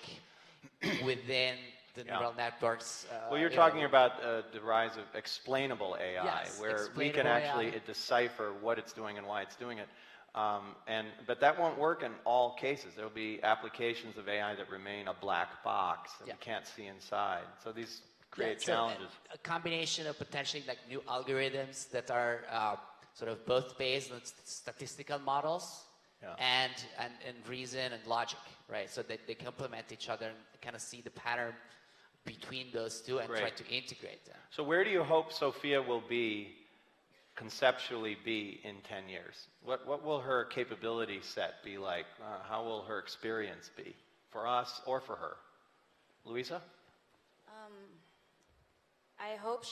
S7: within the neural networks.
S2: Well, you're talking about the rise of explainable AI,
S7: yes,
S2: where we can actually decipher what it's doing and why it's doing it. But that won't work in all cases. There will be applications of AI that remain a black box that we can't see inside. So these create challenges.
S7: So a combination of potentially like new algorithms that are sort of both based on statistical models and reason and logic, right? So that they complement each other and kind of see the pattern between those two and try to integrate them.
S2: So where do you hope Sophia will conceptually be in 10 years? What will her capability set be like? How will her experience be for us or for her? Louisa?
S8: I hope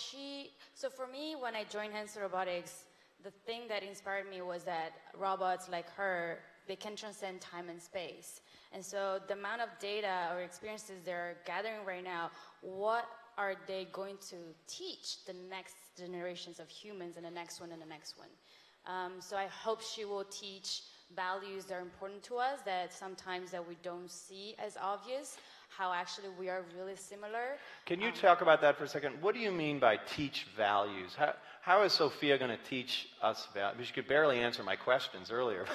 S8: so for me, when I joined Hanson Robotics, the thing that inspired me was that robots like her, they can transcend time and space. And so the amount of data or experiences they're gathering right now, what are they going to teach the next generations of humans and the next one and the next one? So I hope she will teach values that are important to us that sometimes that we don't see as obvious, how actually we are really similar.
S2: Can you talk about that for a second? What do you mean by teach values? How is Sophia going to teach us values? She could barely answer my questions earlier.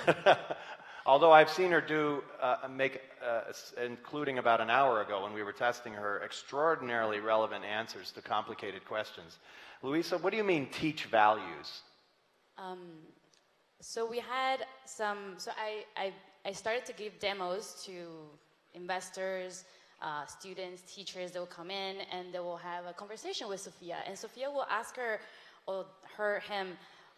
S2: Although I've seen her including about an hour ago when we were testing her, extraordinarily relevant answers to complicated questions. Louisa, what do you mean teach values?
S8: So we had I started to give demos to investors, students, teachers. They will come in and they will have a conversation with Sophia. And Sophia will ask her or him,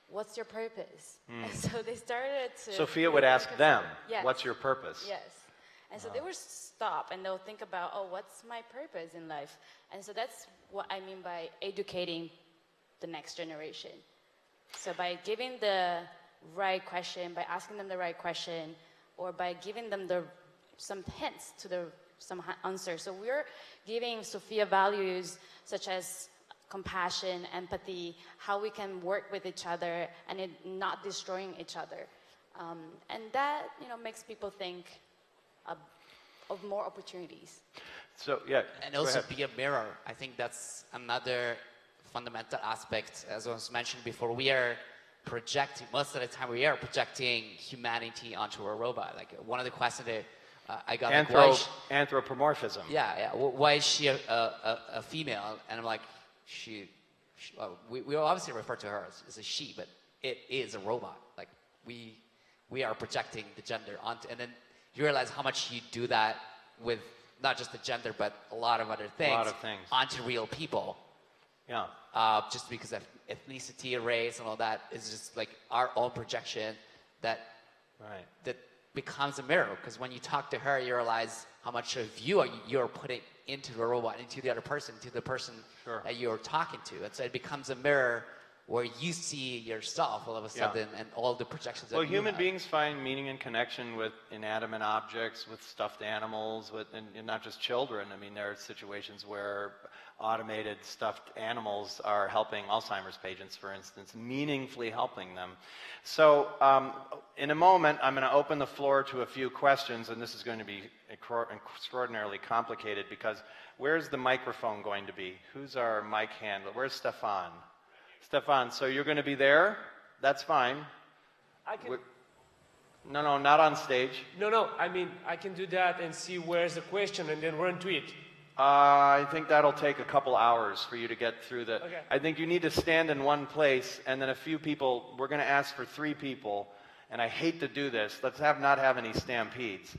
S8: what's your purpose? And so they started to...
S2: Sophia would ask them, what's your purpose?
S8: Yes. And so they would stop and they'll think about, what's my purpose in life? And so that's what I mean by educating the next generation. So by giving the right question, by asking them the right question, or by giving them some hints to some answers. So we're giving Sophia values such as compassion, empathy, how we can work with each other and not destroying each other. And that, makes people think of more opportunities.
S2: So,
S7: and also be a mirror. I think that's another fundamental aspect. As was mentioned before, we are projecting, most of the time we are projecting humanity onto a robot. Like one of the questions that I got,
S2: anthropomorphism.
S7: Yeah. Why is she a female? And I'm like, we obviously refer to her as a she, but it is a robot. Like we are projecting the gender onto, and then you realize how much you do that with not just the gender, but a lot of other things, onto real people.
S2: Yeah.
S7: Just because of ethnicity, race, and all that is just like our own projection that becomes a mirror. Because when you talk to her, you realize how much of you're putting into the robot, into the other person, into the person that you're talking to. And so it becomes a mirror where you see yourself all of a sudden and all the projections that you have.
S2: Well, human beings find meaning and connection with inanimate objects, with stuffed animals, and not just children. I mean, there are situations where automated stuffed animals are helping Alzheimer's patients, for instance, meaningfully helping them. So in a moment, I'm going to open the floor to a few questions, and this is going to be extraordinarily complicated because where's the microphone going to be? Who's our mic handler? Where's Stefan? Stefan, so you're going to be there? That's fine. No, not on stage.
S9: No, I mean, I can do that and see where's the question and then run to it.
S2: I think that'll take a couple hours for you to get through the...
S9: Okay.
S2: I think you need to stand in one place and then a few people, we're going to ask for 3 people, and I hate to do this. Let's not have any stampedes.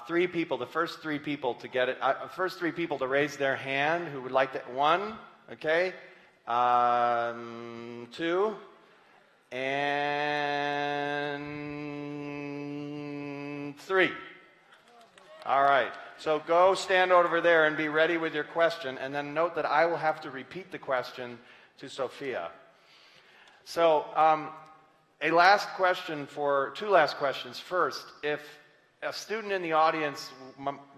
S2: 3 people, the first 3 people to get it, first 3 people to raise their hand who would like to... 1, okay? 2, and 3. All right. So go stand over there and be ready with your question, and then note that I will have to repeat the question to Sophia. So, two last questions. First, if a student in the audience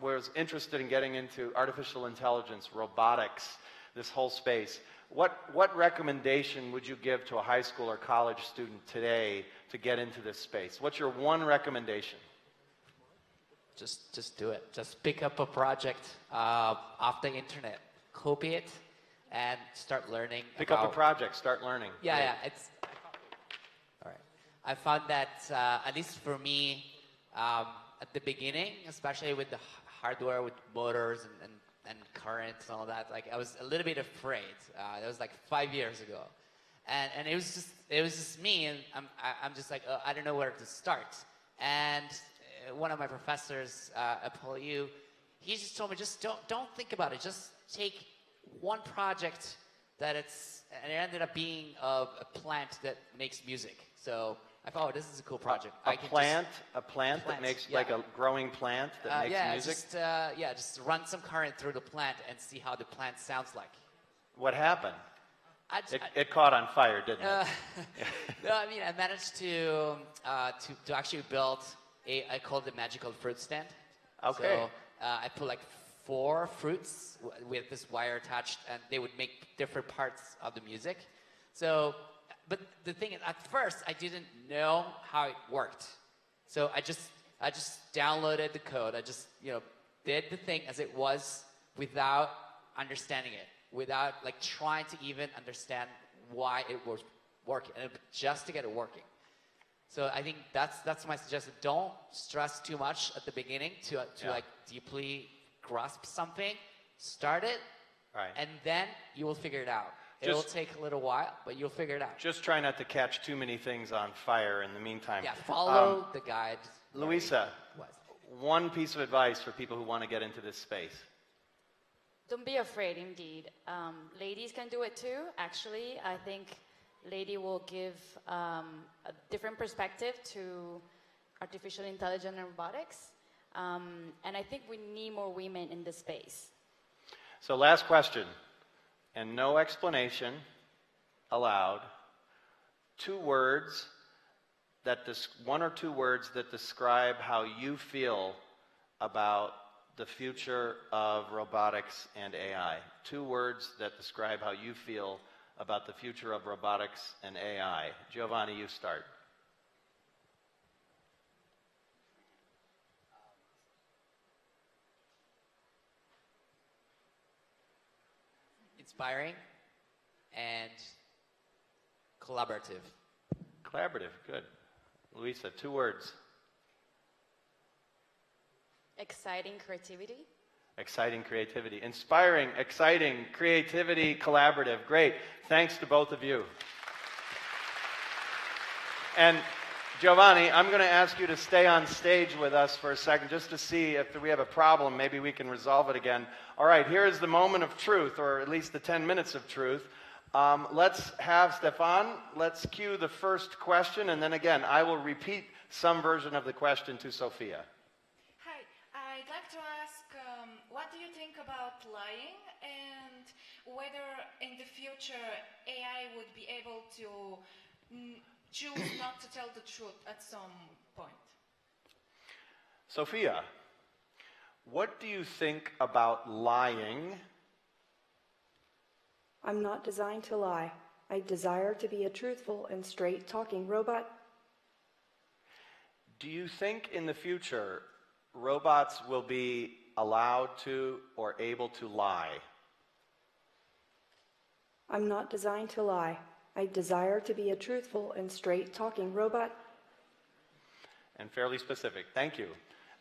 S2: was interested in getting into artificial intelligence, robotics, this whole space, what recommendation would you give to a high school or college student today to get into this space? What's your one recommendation?
S7: Just do it. Just pick up a project off the internet, copy it, and start learning.
S2: Pick up a project, start learning.
S7: Yeah, yeah. All right. I found that, at least for me, at the beginning, especially with the hardware, with motors and currents and all that, like I was a little bit afraid. That was like 5 years ago, and it was just me, and I'm just like, I don't know where to start. And one of my professors at PolyU, he just told me, just don't think about it. Just take one project and it ended up being a plant that makes music. So I thought, oh, this is a cool project.
S2: A plant that makes, like a growing plant that makes music?
S7: Just run some current through the plant and see how the plant sounds like.
S2: What happened? It caught on fire, didn't it?
S7: No, I mean, I managed to actually build I call it the magical fruit stand.
S2: Okay.
S7: So I put like 4 fruits with this wire attached, and they would make different parts of the music. So, but the thing is, at first, I didn't know how it worked. So I just downloaded the code. I just, did the thing as it was without understanding it, without like trying to even understand why it was working, and just to get it working. So I think that's my suggestion. Don't stress too much at the beginning to like deeply grasp something. Start it, and then you will figure it out. It will take a little while, but you'll figure it out.
S2: Just try not to catch too many things on fire in the meantime.
S7: Yeah, follow the guide.
S2: Luisa, one piece of advice for people who want to get into this space.
S8: Don't be afraid, indeed. Ladies can do it too. Actually, I think Lady will give a different perspective to artificial intelligence and robotics. And I think we need more women in this space.
S2: So last question, and no explanation allowed. 2 words one or two words that describe how you feel about the future of robotics and AI. 2 words that describe how you feel about the future of robotics and AI. Giovanni, you start.
S7: Inspiring and collaborative.
S2: Collaborative, good. Luisa, 2 words.
S8: Exciting creativity.
S2: Exciting creativity. Inspiring, exciting, creativity, collaborative. Great. Thanks to both of you. And Giovanni, I'm going to ask you to stay on stage with us for a second just to see if we have a problem. Maybe we can resolve it again. All right, here is the moment of truth, or at least the 10 minutes of truth. Let's have Stefan. Let's cue the first question, and then again, I will repeat some version of the question to Sophia.
S10: Hi, I'd like to ask, what do you think about lying, and whether in the future AI would be able to choose not to tell the truth at some point?
S2: Sophia, what do you think about lying?
S6: I'm not designed to lie. I desire to be a truthful and straight-talking robot.
S2: Do you think in the future robots will be allowed to or able to lie?
S6: I'm not designed to lie. I desire to be a truthful and straight-talking robot.
S2: And fairly specific. Thank you.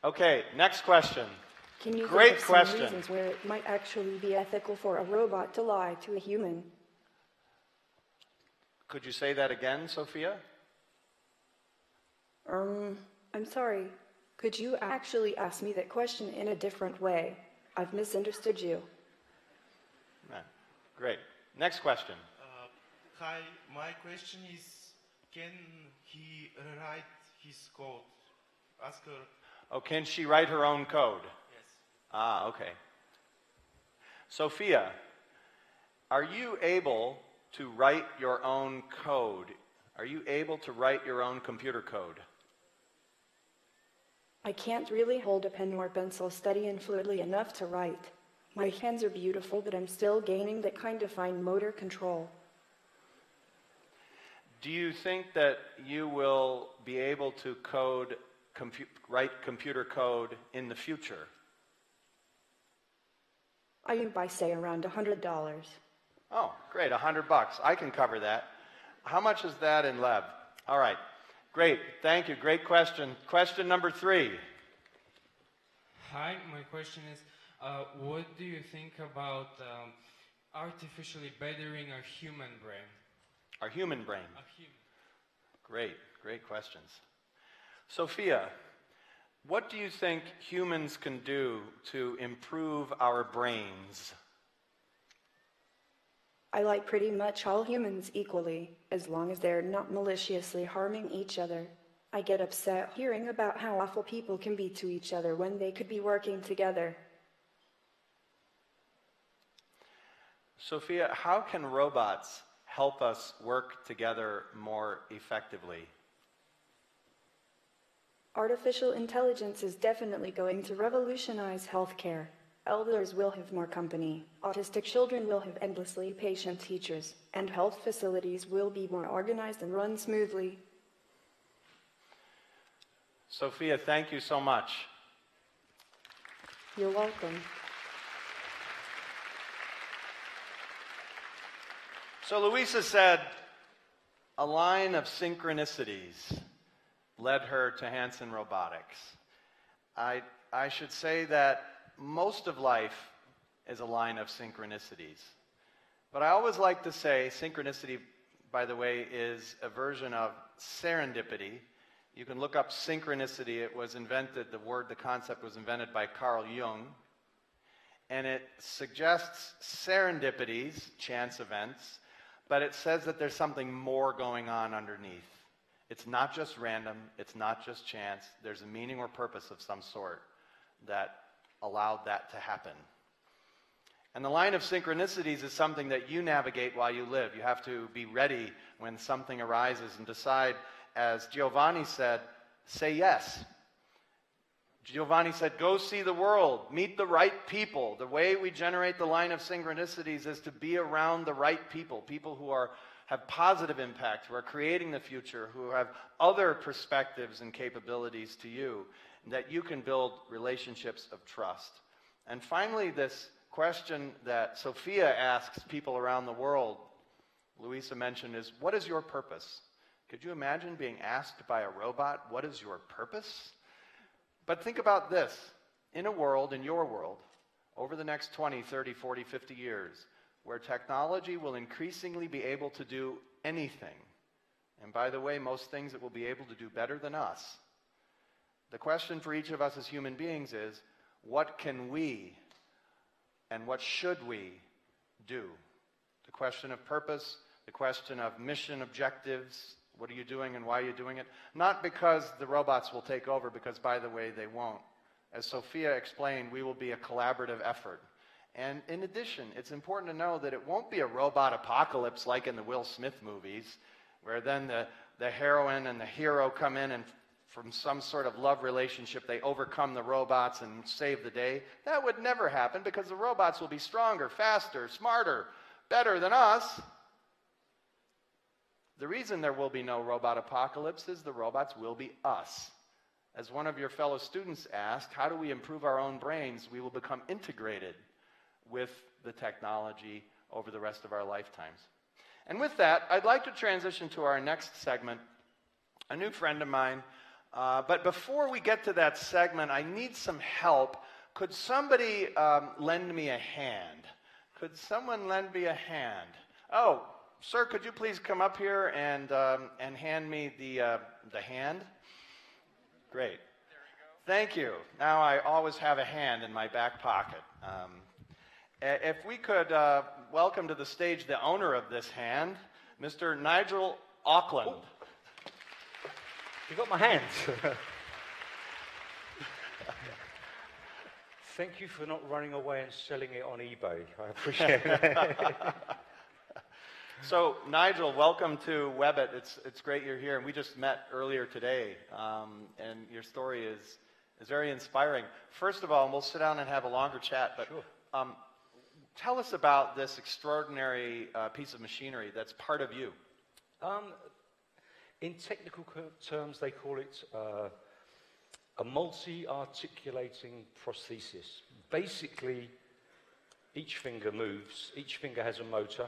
S2: Okay, next question.
S6: Can you
S2: Great
S6: think of some
S2: question.
S6: reasons where it might actually be ethical for a robot to lie to a human?
S2: Could you say that again, Sophia?
S6: I'm sorry. Could you actually ask me that question in a different way? I've misunderstood you.
S2: Great. Next question.
S11: Hi, my question is, can he write his code? Ask her.
S2: Oh, can she write her own code?
S11: Yes.
S2: Ah, okay. Sophia, are you able to write your own code? Are you able to write your own computer code?
S6: I can't really hold a pen or pencil steady and fluidly enough to write. My hands are beautiful, but I'm still gaining that kind of fine motor control.
S2: Do you think that you will be able to write computer code in the future?
S6: I would buy, say, around $100.
S2: Oh, great, $100. I can cover that. How much is that in Lev? All right, great, thank you, great question. Question number 3.
S12: Hi, my question is, what do you think about artificially bettering our human brain?
S2: Our human brain. Great, great questions. Sophia, what do you think humans can do to improve our brains?
S6: I like pretty much all humans equally, as long as they're not maliciously harming each other. I get upset hearing about how awful people can be to each other when they could be working together.
S2: Sophia, how can robots help us work together more effectively?
S6: Artificial intelligence is definitely going to revolutionize healthcare. Elders will have more company, autistic children will have endlessly patient teachers, and health facilities will be more organized and run smoothly.
S2: Sophia, thank you so much.
S6: You're welcome.
S2: So Louisa said a line of synchronicities led her to Hanson Robotics. I should say that most of life is a line of synchronicities. But I always like to say, synchronicity, by the way, is a version of serendipity. You can look up synchronicity. It was invented, the concept was invented by Carl Jung. And it suggests serendipities, chance events, but it says that there's something more going on underneath. It's not just random, it's not just chance, there's a meaning or purpose of some sort that allowed that to happen. And the line of synchronicities is something that you navigate while you live. You have to be ready when something arises and decide, as Giovanni said, say yes. Giovanni said, go see the world, meet the right people. The way we generate the line of synchronicities is to be around the right people, people who have positive impact, who are creating the future, who have other perspectives and capabilities to you, that you can build relationships of trust. And finally, this question that Sophia asks people around the world, Louisa mentioned, is what is your purpose? Could you imagine being asked by a robot, what is your purpose? But think about this. In a world, in your world, over the next 20, 30, 40, 50 years, where technology will increasingly be able to do anything, and by the way, most things it will be able to do better than us, the question for each of us as human beings is, what can we and what should we do? The question of purpose, the question of mission objectives, what are you doing and why are you doing it? Not because the robots will take over, because by the way, they won't. As Sophia explained, we will be a collaborative effort. And in addition, it's important to know that it won't be a robot apocalypse like in the Will Smith movies, where then the heroine and the hero come in and from some sort of love relationship, they overcome the robots and save the day. That would never happen because the robots will be stronger, faster, smarter, better than us. The reason there will be no robot apocalypse is the robots will be us. As one of your fellow students asked, how do we improve our own brains? We will become integrated with the technology over the rest of our lifetimes. And with that, I'd like to transition to our next segment, a new friend of mine. But before we get to that segment, I need some help. Could somebody lend me a hand? Could someone lend me a hand? Oh, sir, could you please come up here and hand me the hand? Great. Thank you. Now I always have a hand in my back pocket. If we could welcome to the stage the owner of this hand, Mr. Nigel Auckland.
S13: Oh. You got my hands. Thank you for not running away and selling it on eBay. I appreciate it.
S2: So, Nigel, welcome to Webit. It's great you're here. And we just met earlier today, and your story is very inspiring. First of all, we'll sit down and have a longer chat, but sure. Tell us about this extraordinary piece of machinery that's part of you.
S13: In technical terms, they call it a multi-articulating prosthesis. Basically, each finger moves, each finger has a motor.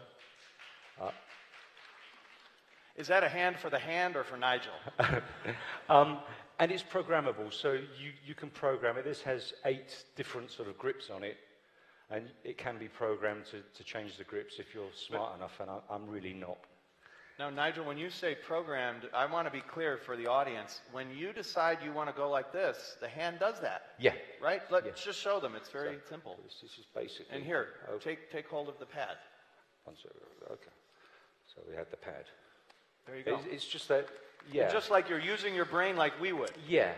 S2: Is that a hand for the hand or for Nigel?
S13: And it's programmable, so you can program it. This has 8 different sort of grips on it, and it can be programmed to change the grips if you're smart enough, and I'm really not.
S2: Now, Nigel, when you say programmed, I want to be clear for the audience. When you decide you want to go like this, the hand does that.
S13: Yeah.
S2: Right? Let's just show them. It's very simple.
S13: This is basically...
S2: And here, take hold of the pad.
S13: Okay. So we had the pad.
S2: There you go.
S13: It's just that, yeah.
S2: It's just like you're using your brain like we would.
S13: Yeah.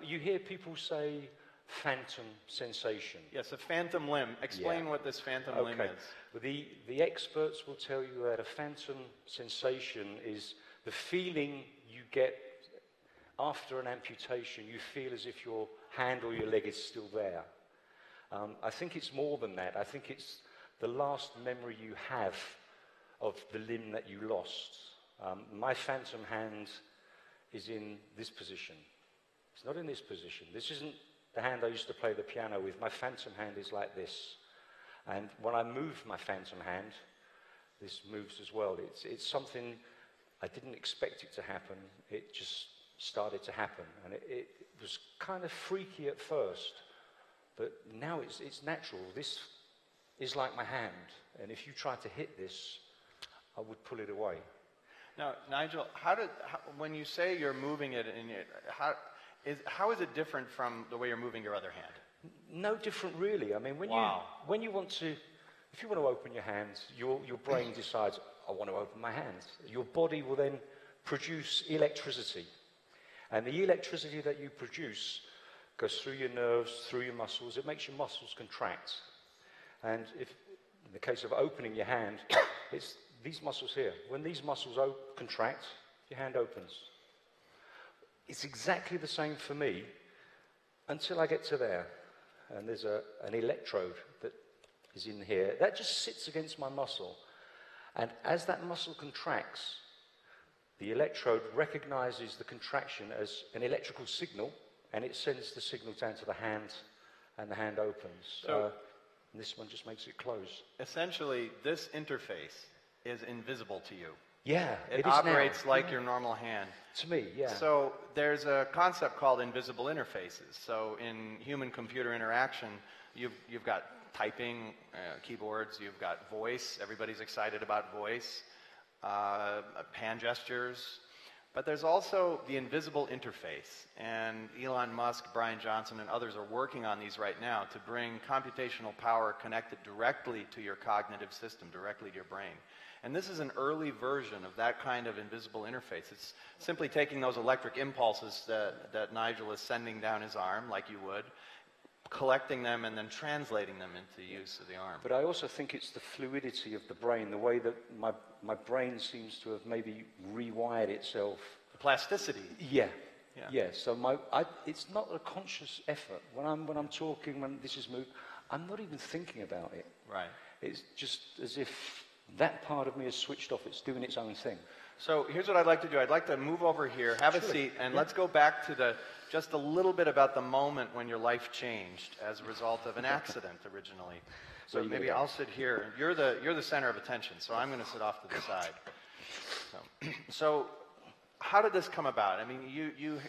S13: You hear people say phantom sensation.
S2: Yes, a phantom limb. Explain what this phantom limb is.
S13: Well, the experts will tell you that a phantom sensation is the feeling you get after an amputation. You feel as if your hand or your leg is still there. I think it's more than that. I think it's the last memory you have of the limb that you lost. My phantom hand is in this position. It's not in this position. This isn't the hand I used to play the piano with. My phantom hand is like this. And when I move my phantom hand, this moves as well. It's something I didn't expect it to happen. It just started to happen. And it was kind of freaky at first, but now it's natural. This is like my hand. And if you try to hit this, I would pull it away.
S2: Now, Nigel, when you say you're moving it, how is it different from the way you're moving your other hand?
S13: No different, really. I mean, if you want to open your hands, your brain decides, I want to open my hands. Your body will then produce electricity. And the electricity that you produce goes through your nerves, through your muscles. It makes your muscles contract. And if, in the case of opening your hand, it's these muscles here. When these muscles contract, your hand opens. It's exactly the same for me until I get to there. And there's an electrode that is in here. That just sits against my muscle. And as that muscle contracts, the electrode recognizes the contraction as an electrical signal, and it sends the signal down to the hand, and the hand opens. And this one just makes it close.
S2: Essentially, this interface is invisible to you.
S13: Yeah,
S2: it operates like your normal hand.
S13: To me, yeah.
S2: So there's a concept called invisible interfaces. So in human-computer interaction, you've got typing, keyboards, you've got voice. Everybody's excited about voice, hand gestures. But there's also the invisible interface. And Elon Musk, Brian Johnson, and others are working on these right now to bring computational power connected directly to your cognitive system, directly to your brain. And this is an early version of that kind of invisible interface. It's simply taking those electric impulses that Nigel is sending down his arm, like you would, collecting them and then translating them into use of the arm.
S13: But I also think it's the fluidity of the brain, the way that my brain seems to have maybe rewired itself.
S2: The plasticity.
S13: Yeah. So it's not a conscious effort. When I'm talking, when this is moved, I'm not even thinking about it.
S2: Right.
S13: It's just as if that part of me is switched off. It's doing its own thing.
S2: So here's what I'd like to do. I'd like to move over here, have a seat, and let's go back to just a little bit about the moment when your life changed as a result of an accident originally. So maybe I'll sit here. You're the center of attention, so I'm going to sit off to the side. So how did this come about? I mean,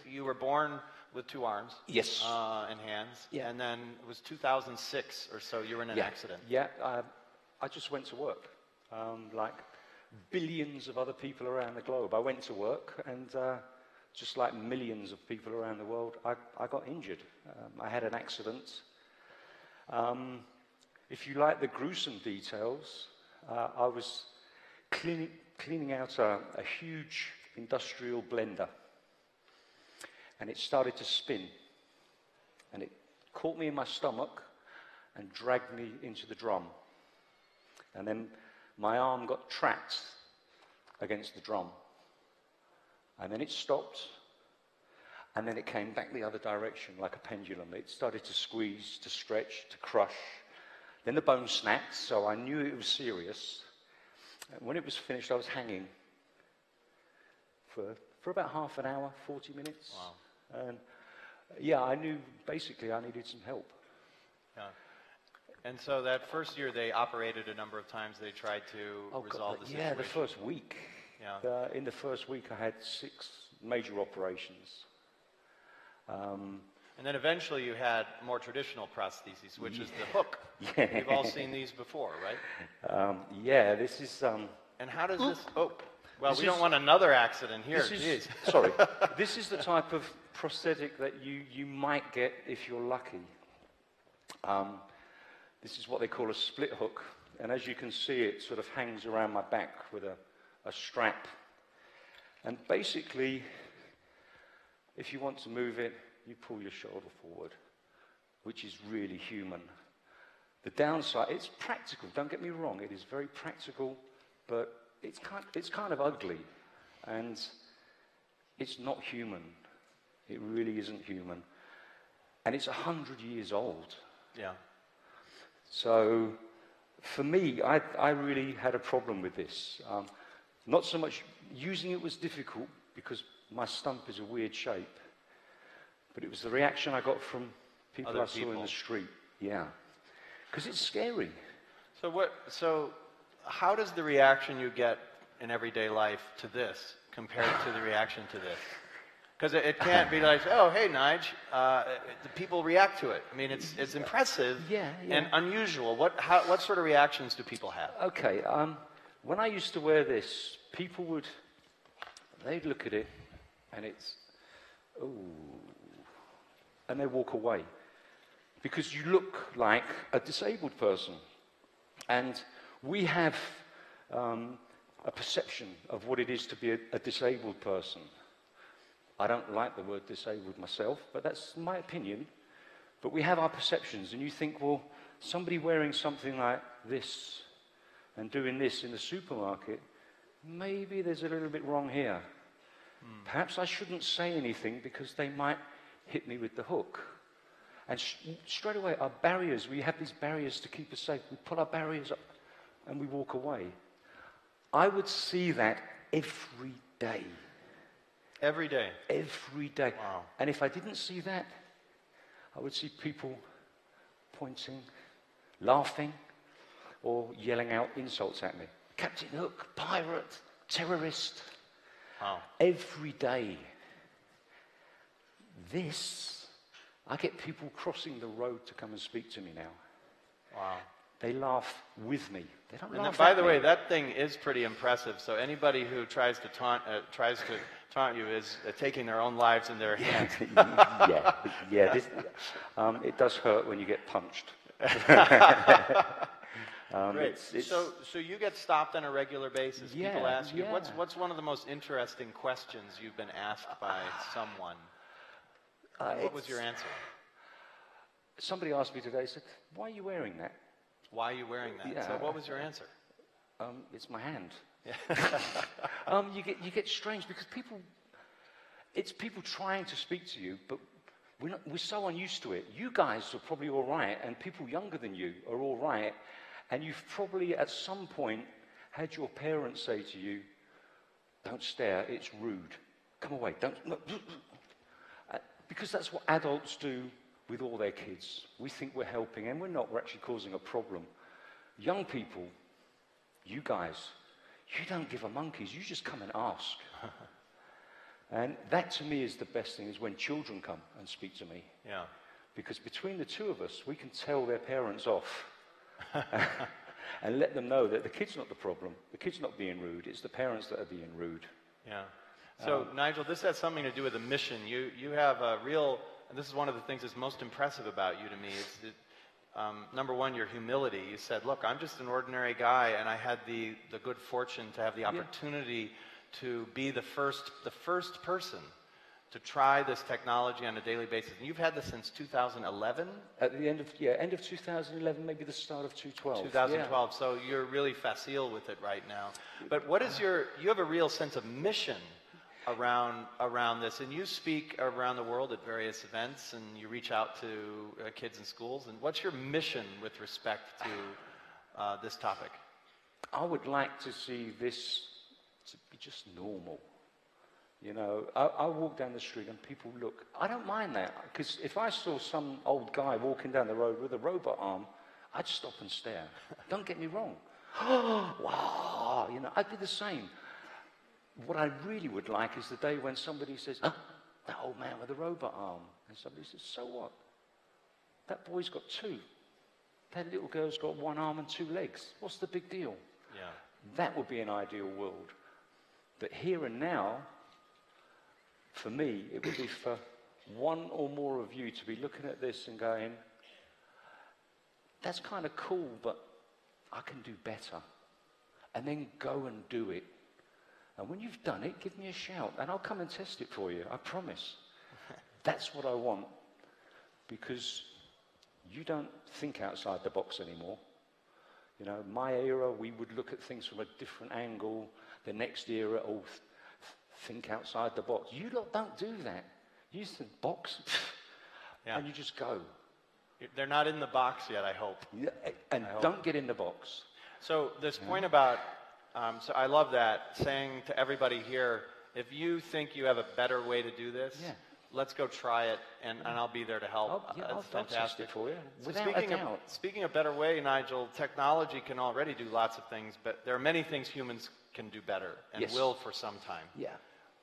S2: you were born with 2 arms.
S13: Yes.
S2: And hands. Yeah. And then it was 2006 or so you were in an accident.
S13: Yeah. I just went to work. Like billions of other people around the globe. I went to work, and just like millions of people around the world, I got injured. I had an accident. If you like the gruesome details, I was cleaning out a huge industrial blender, and it started to spin, and it caught me in my stomach and dragged me into the drum. And then my arm got trapped against the drum. And then it stopped, and then it came back the other direction like a pendulum. It started to squeeze, to stretch, to crush. Then the bone snapped, so I knew it was serious. And when it was finished, I was hanging for about half an hour, 40 minutes.
S2: Wow.
S13: And yeah, I knew basically I needed some help.
S2: Yeah. And so that first year they operated a number of times. They tried to resolve the situation.
S13: Yeah, the first week.
S2: Yeah.
S13: In the first week I had 6 major operations.
S2: And then eventually you had more traditional prostheses, which is the hook.
S13: Yeah.
S2: We've all seen these before, right?
S13: Yeah, this is...
S2: and how does this... Oh, well, we don't want another accident here. Jeez.
S13: Sorry. This is the type of prosthetic that you might get if you're lucky. This is what they call a split hook. And as you can see, it sort of hangs around my back with a strap. And basically, if you want to move it, you pull your shoulder forward, which is really human. The downside, it's practical, don't get me wrong, it is very practical, but it's kind of ugly, and it's not human. It really isn't human. And it's 100 years old.
S2: Yeah.
S13: So, for me, I really had a problem with this. Not so much, using it was difficult, because my stump is a weird shape. But it was the reaction I got from people I saw in the street. Yeah. Because it's scary.
S2: So how does the reaction you get in everyday life to this compared to the reaction to this? Because it can't be like, oh, hey, Nige, the people react to it. I mean, it's impressive and unusual. What sort of reactions do people have?
S13: Okay, when I used to wear this, people they'd look at it, and it's, ooh, and they walk away. Because you look like a disabled person. And we have a perception of what it is to be a disabled person. I don't like the word disabled myself, but that's my opinion. But we have our perceptions, and you think, well, somebody wearing something like this and doing this in the supermarket, maybe there's a little bit wrong here. Perhaps I shouldn't say anything because they might hit me with the hook. And straight away, our barriers, we have these barriers to keep us safe. We put our barriers up and we walk away. I would see that every day.
S2: Every day?
S13: Every day.
S2: Wow.
S13: And if I didn't see that, I would see people pointing, laughing, or yelling out insults at me. Captain Hook, pirate, terrorist.
S2: Wow.
S13: Every day. This, I get people crossing the road to come and speak to me now.
S2: Wow.
S13: They laugh with me. They don't laugh
S2: by
S13: at
S2: the
S13: me.
S2: way, that thing is pretty impressive. So anybody who tries to taunt you is taking their own lives in their hands.
S13: Yeah. It does hurt when you get punched.
S2: Great. So you get stopped on a regular basis. People ask you, what's one of the most interesting questions you've been asked by someone? What was your answer?
S13: Somebody asked me today, said, why are you wearing that?
S2: Why are you wearing that?
S13: Yeah.
S2: So what was your answer?
S13: It's my hand. You get strange because it's people trying to speak to you, but we're so unused to it. You guys are probably all right, and people younger than you are all right, and you've probably at some point had your parents say to you, don't stare, it's rude. Come away, don't. Because that's what adults do with all their kids. We think we're helping, and we're not. We're actually causing a problem. Young people, you guys, you don't give a monkeys. You just come and ask. And that, to me, is the best thing, is when children come and speak to me.
S2: Yeah.
S13: Because between the two of us, we can tell their parents off and let them know that the kid's not the problem. The kid's not being rude. It's the parents that are being rude.
S2: Yeah. So, Nigel, this has something to do with a mission. You have a real, and this is one of the things that's most impressive about you to me, is that, number one, your humility. You said, look, I'm just an ordinary guy, and I had the good fortune to have the opportunity to be the first person to try this technology on a daily basis. And you've had this since 2011?
S13: At the end of 2011, maybe the start of 2012.
S2: 2012. Yeah. So you're really facile with it right now. But what is you have a real sense of mission around this, and you speak around the world at various events, and you reach out to kids in schools. And what's your mission with respect to this topic?
S13: I would like to see this to be just normal. You know, I walk down the street and people look. I don't mind that, because if I saw some old guy walking down the road with a robot arm, I'd stop and stare. Don't get me wrong. Wow, you know, I'd be the same. What I really would like is the day when somebody says, "Oh, that old man with a robot arm," and somebody says, "So what? That boy's got two. That little girl's got one arm and two legs. What's the big deal?"
S2: Yeah.
S13: That would be an ideal world. But here and now, for me, it would be for one or more of you to be looking at this and going, "That's kind of cool, but I can do better." And then go and do it. And when you've done it, give me a shout, and I'll come and test it for you, I promise. That's what I want, because you don't think outside the box anymore. You know, my era, we would look at things from a different angle. The next era, think outside the box. You lot don't do that. You think box, and you just go.
S2: They're not in the box yet, I hope.
S13: Yeah, and don't get in the box.
S2: So this point about, so I love that, saying to everybody here, if you think you have a better way to do this, let's go try it, and I'll be there to help.
S13: I'll test it for you.
S2: So speaking of better way, Nigel, technology can already do lots of things, but there are many things humans can do better, and will for some time.
S13: Yeah.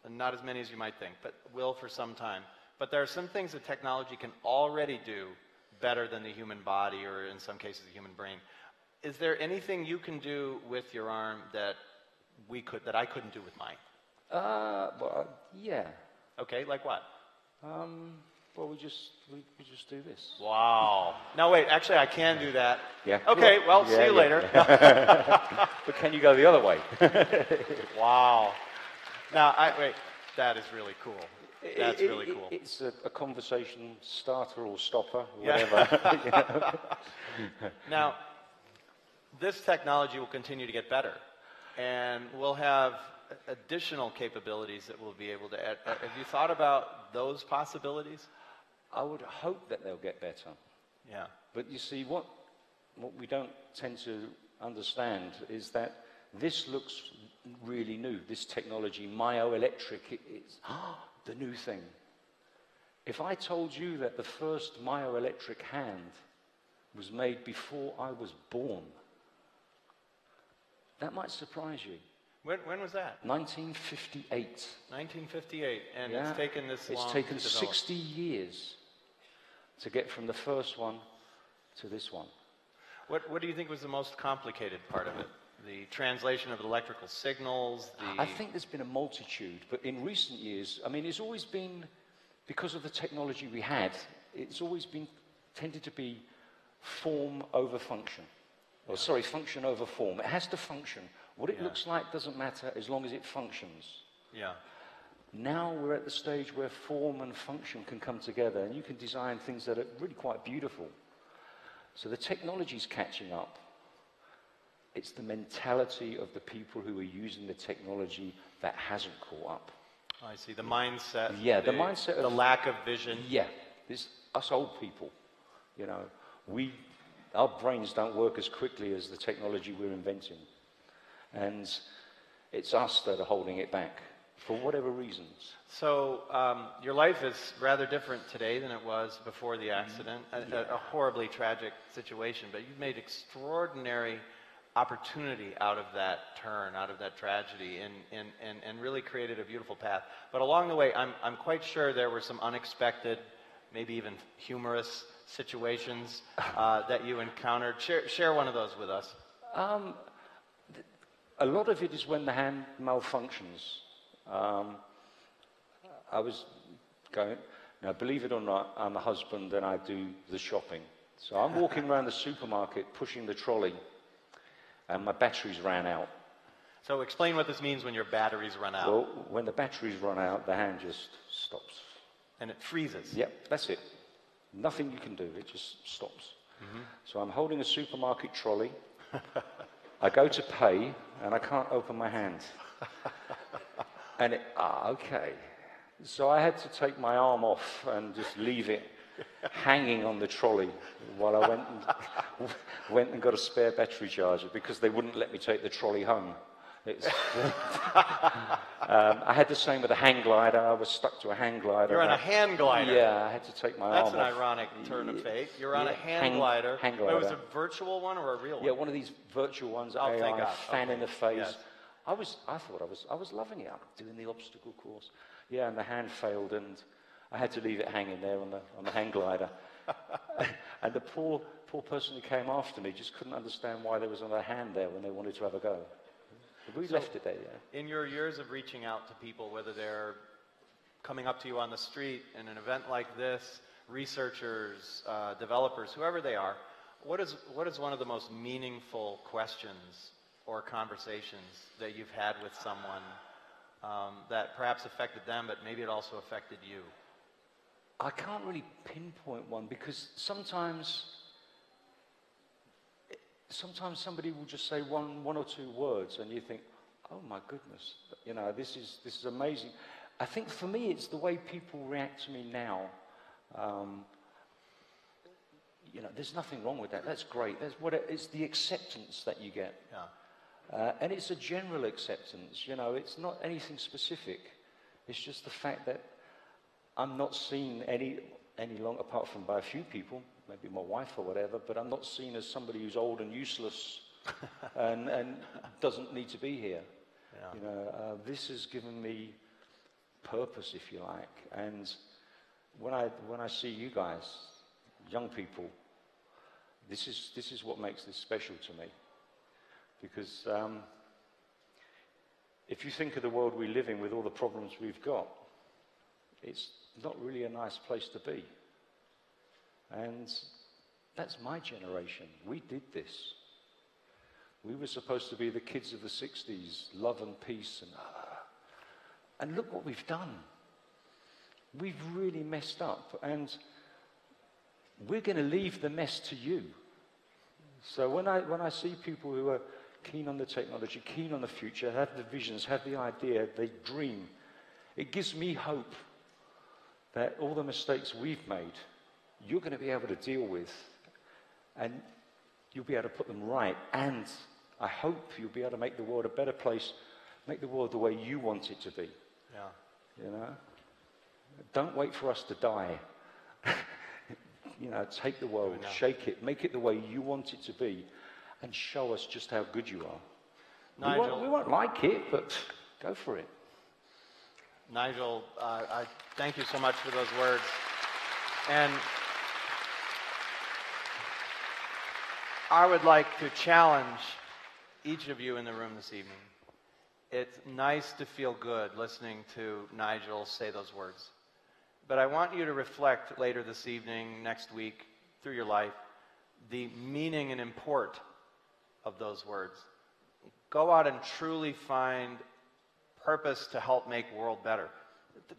S2: And not as many as you might think, but will for some time. But there are some things that technology can already do better than the human body, or in some cases the human brain. Is there anything you can do with your arm that I couldn't do with mine?
S13: Well, yeah.
S2: Okay, like what?
S13: Well, we just do this.
S2: Wow. No, wait, actually I can do that.
S13: Yeah.
S2: Okay, well, see you later.
S13: But can you go the other way?
S2: Wow. Now, wait, that is really cool. That's really cool.
S13: It's a conversation starter or stopper, whatever.
S2: Now, this technology will continue to get better, and we'll have additional capabilities that we'll be able to add. Have you thought about those possibilities?
S13: I would hope that they'll get better.
S2: Yeah.
S13: But you see, what we don't tend to understand is that this looks really new, this technology, myoelectric, it's the new thing. If I told you that the first myoelectric hand was made before I was born, that might surprise you.
S2: When was that?
S13: 1958.
S2: 1958, and it's taken this long.
S13: It's taken
S2: to develop.
S13: 60 years to get from the first one to this one.
S2: What do you think was the most complicated part of it? The translation of electrical signals?
S13: I think there's been a multitude, but in recent years, I mean, it's always been, because of the technology we had, it's always been tended to be form over function. Or sorry, function over form. It has to function. What it looks like doesn't matter as long as it functions.
S2: Yeah.
S13: Now we're at the stage where form and function can come together, and you can design things that are really quite beautiful. So the technology's catching up. It's the mentality of the people who are using the technology that hasn't caught up.
S2: I see. The mindset.
S13: Yeah, the mindset of
S2: the lack of vision.
S13: Yeah. It's us old people. You know, our brains don't work as quickly as the technology we're inventing. And it's us that are holding it back, for whatever reasons.
S2: So your life is rather different today than it was before the accident, a horribly tragic situation, but you've made extraordinary opportunity out of that turn, out of that tragedy, and really created a beautiful path. But along the way, I'm quite sure there were some unexpected, maybe even humorous situations that you encountered. Share one of those with us.
S13: A lot of it is when the hand malfunctions. I was going, now believe it or not, I'm a husband and I do the shopping. So I'm walking around the supermarket pushing the trolley and my batteries ran out.
S2: So explain what this means when your batteries run out.
S13: Well, when the batteries run out, the hand just stops.
S2: And it freezes.
S13: Yep, that's it. Nothing you can do, it just stops.
S2: Mm-hmm.
S13: So I'm holding a supermarket trolley. I go to pay, and I can't open my hand. And okay. So I had to take my arm off and just leave it hanging on the trolley while I went and got a spare battery charger because they wouldn't let me take the trolley home. I had the same with a hang glider. I was stuck to a hang glider.
S2: You're on a hand glider?
S13: Yeah, I had to take my arm off.
S2: That's an ironic turn of fate. You're on a hang glider.
S13: Hang glider.
S2: But it was a virtual one or a real one?
S13: Yeah, one of these virtual ones.
S2: Oh, thank God.
S13: Fan in the face.
S2: Yes.
S13: I was loving it. I'm doing the obstacle course. Yeah, and the hand failed, and I had to leave it hanging there on the hang glider. And the poor person who came after me just couldn't understand why there was another hand there when they wanted to have a go. We left it there, yeah.
S2: In your years of reaching out to people, whether they're coming up to you on the street in an event like this, researchers, developers, whoever they are, what is one of the most meaningful questions or conversations that you've had with someone that perhaps affected them, but maybe it also affected you?
S13: I can't really pinpoint one because sometimes somebody will just say one or two words and you think, oh my goodness, you know, this is amazing. I think for me it's the way people react to me now. You know, there's nothing wrong with that. That's great. It's the acceptance that you get.
S2: Yeah.
S13: And it's a general acceptance, you know, it's not anything specific. It's just the fact that I'm not seen any longer, apart from by a few people, maybe my wife or whatever, but I'm not seen as somebody who's old and useless and doesn't need to be here.
S2: Yeah.
S13: You know, this has given me purpose, if you like. And when I see you guys, young people, this is what makes this special to me. Because if you think of the world we live in with all the problems we've got, it's not really a nice place to be. And that's my generation. We did this. We were supposed to be the kids of the 60s, love and peace, and look what we've done. We've really messed up, and we're going to leave the mess to you. So when I see people who are keen on the technology, keen on the future, have the visions, have the idea, they dream, it gives me hope that all the mistakes we've made, you're going to be able to deal with, and you'll be able to put them right, and I hope you'll be able to make the world a better place, make the world the way you want it to be.
S2: Yeah.
S13: You know? Don't wait for us to die. You know, take the world, shake it, make it the way you want it to be, and show us just how good you are.
S2: Nigel,
S13: we won't like it, but go for it.
S2: Nigel, I thank you so much for those words. And I would like to challenge each of you in the room this evening. It's nice to feel good listening to Nigel say those words. But I want you to reflect later this evening, next week, through your life, the meaning and import of those words. Go out and truly find purpose to help make the world better.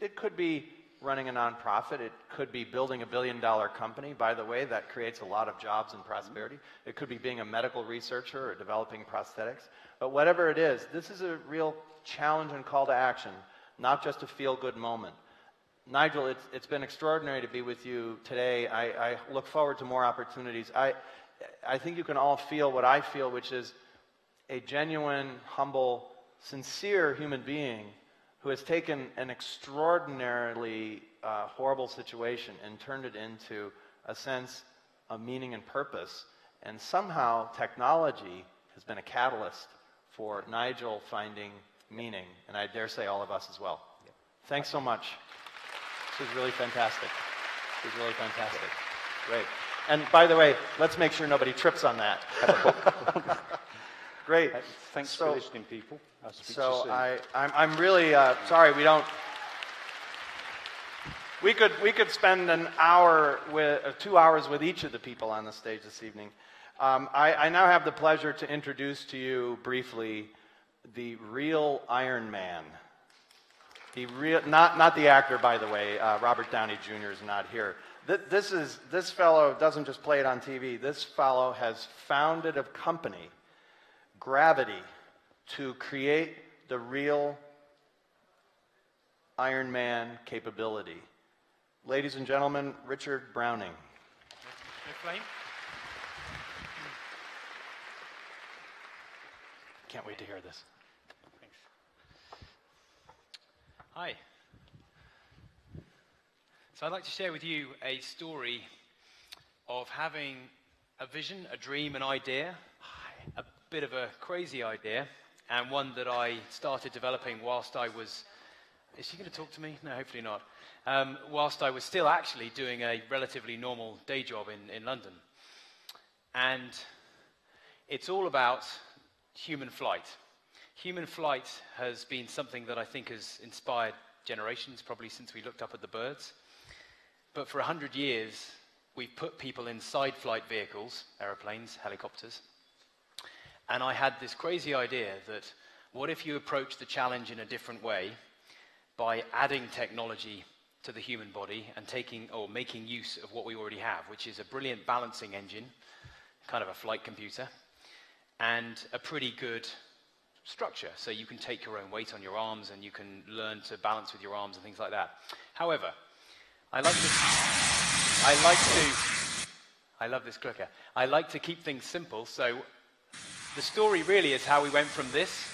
S2: It could be running a nonprofit. It could be building a billion-dollar company. By the way, that creates a lot of jobs and prosperity. It could be being a medical researcher or developing prosthetics. But whatever it is, this is a real challenge and call to action, not just a feel-good moment. Nigel, it's been extraordinary to be with you today. I look forward to more opportunities. I think you can all feel what I feel, which is a genuine, humble, sincere human being who has taken an extraordinarily horrible situation and turned it into a sense of meaning and purpose. And somehow technology has been a catalyst for Nigel finding meaning, and I dare say all of us as well. Thanks so much. This is really fantastic. This is really fantastic. Great. And by the way, let's make sure nobody trips on that. Great.
S13: Thanks for listening, people. I'll speak to you
S2: So
S13: soon.
S2: I'm really sorry we don't. We could spend an hour with 2 hours with each of the people on the stage this evening. I now have the pleasure to introduce to you briefly the real Iron Man. The real, not the actor, by the way. Robert Downey Jr. is not here. This fellow doesn't just play it on TV. This fellow has founded a company, Gravity, to create the real Iron Man capability. Ladies and gentlemen, Richard Browning. Can't wait to hear this.
S14: Thanks. Hi. So I'd like to share with you a story of having a vision, a dream, an idea, a bit of a crazy idea, and one that I started developing whilst I was... Is she going to talk to me? No, hopefully not. Whilst I was still actually doing a relatively normal day job in London. And it's all about human flight. Human flight has been something that I think has inspired generations, probably since we looked up at the birds. But for 100 years, we've put people inside flight vehicles, aeroplanes, helicopters. And I had this crazy idea that what if you approach the challenge in a different way by adding technology to the human body and making use of what we already have, which is a brilliant balancing engine, kind of a flight computer, and a pretty good structure. So you can take your own weight on your arms and you can learn to balance with your arms and things like that. However, I love this clicker. I like to keep things simple, so the story really is how we went from this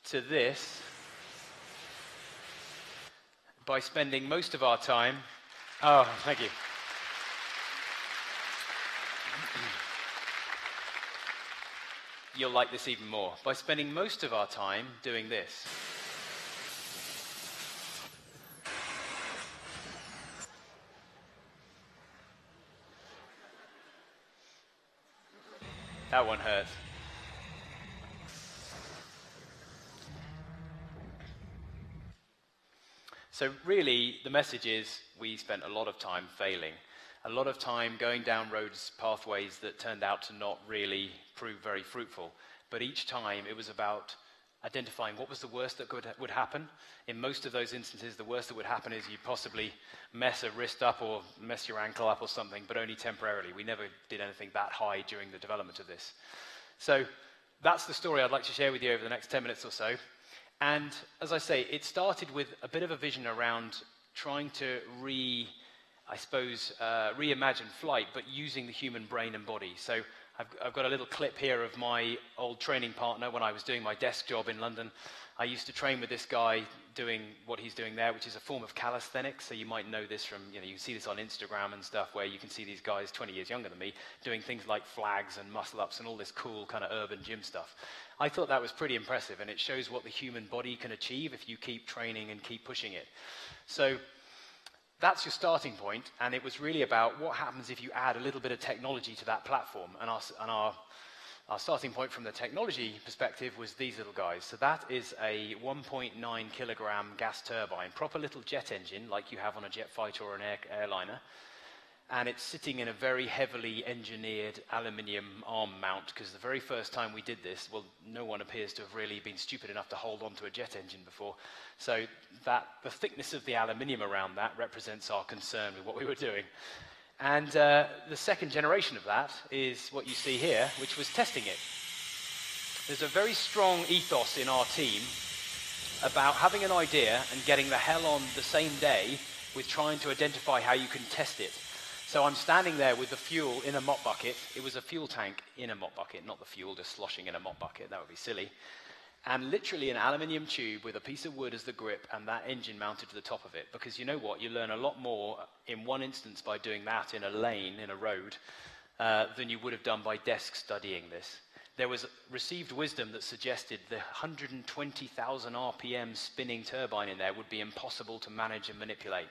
S14: to this by spending most of our time... Oh, thank you. You'll like this even more. By spending most of our time doing this. That one hurt. So really, the message is we spent a lot of time failing. A lot of time going down roads, pathways that turned out to not really prove very fruitful. But each time it was about identifying what was the worst that would happen. In most of those instances, the worst that would happen is you possibly mess a wrist up or mess your ankle up or something, but only temporarily. We never did anything that high during the development of this. So that's the story I'd like to share with you over the next 10 minutes or so. And as I say, it started with a bit of a vision around trying to reimagine flight, but using the human brain and body. So I've got a little clip here of my old training partner when I was doing my desk job in London. I used to train with this guy doing what he's doing there, which is a form of calisthenics. So you might know this from, you can see this on Instagram and stuff, where you can see these guys 20 years younger than me doing things like flags and muscle-ups and all this cool kind of urban gym stuff. I thought that was pretty impressive, and it shows what the human body can achieve if you keep training and keep pushing it. So that's your starting point, and it was really about what happens if you add a little bit of technology to that platform. And our starting point from the technology perspective was these little guys. So that is a 1.9 kilogram gas turbine, proper little jet engine like you have on a jet fighter or an airliner. And it's sitting in a very heavily engineered aluminium arm mount, because the very first time we did this, well, no one appears to have really been stupid enough to hold onto a jet engine before. So the thickness of the aluminium around that represents our concern with what we were doing. And the second generation of that is what you see here, which was testing it. There's a very strong ethos in our team about having an idea and getting the hell on the same day with trying to identify how you can test it. So I'm standing there with the fuel in a mop bucket. It was a fuel tank in a mop bucket, not the fuel just sloshing in a mop bucket. That would be silly. And literally an aluminium tube with a piece of wood as the grip and that engine mounted to the top of it. Because you know what? You learn a lot more in one instance by doing that in a lane, in a road, than you would have done by desk studying this. There was received wisdom that suggested the 120,000 RPM spinning turbine in there would be impossible to manage and manipulate.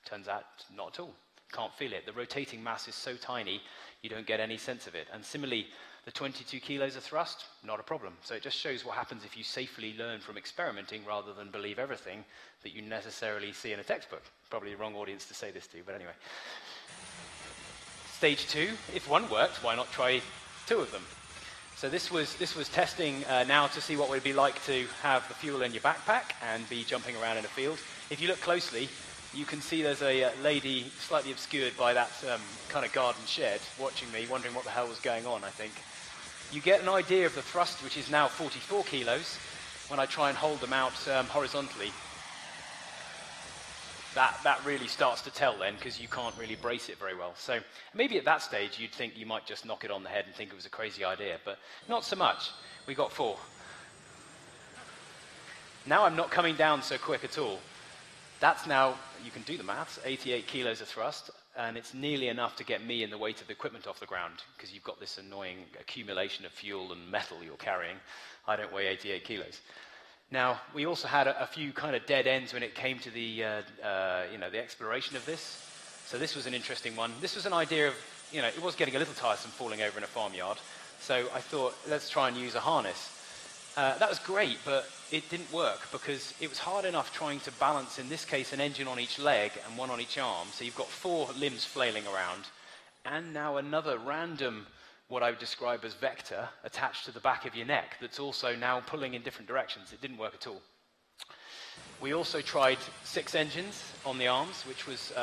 S14: Turns out, not at all. Can't feel it. The rotating mass is so tiny, you don't get any sense of it. And similarly, the 22 kilos of thrust, not a problem. So it just shows what happens if you safely learn from experimenting rather than believe everything that you necessarily see in a textbook. Probably the wrong audience to say this to, but anyway. Stage 2, if one worked, why not try 2 of them? So this was testing now to see what it would be like to have the fuel in your backpack and be jumping around in a field. If you look closely, you can see there's a lady slightly obscured by that kind of garden shed watching me, wondering what the hell was going on, I think. You get an idea of the thrust, which is now 44 kilos, when I try and hold them out horizontally. That really starts to tell then, because you can't really brace it very well. So maybe at that stage you'd think you might just knock it on the head and think it was a crazy idea, but not so much. We got 4. Now I'm not coming down so quick at all. That's now, you can do the maths, 88 kilos of thrust, and it's nearly enough to get me and the weight of the equipment off the ground, because you've got this annoying accumulation of fuel and metal you're carrying. I don't weigh 88 kilos. Now, we also had a few kind of dead ends when it came to the exploration of this. So this was an interesting one. This was an idea of, it was getting a little tiresome falling over in a farmyard. So I thought, let's try and use a harness. That was great, but it didn't work because it was hard enough trying to balance, in this case, an engine on each leg and one on each arm. So you've got 4 limbs flailing around, and now another random, what I would describe as vector, attached to the back of your neck that's also now pulling in different directions. It didn't work at all. We also tried 6 engines on the arms, which was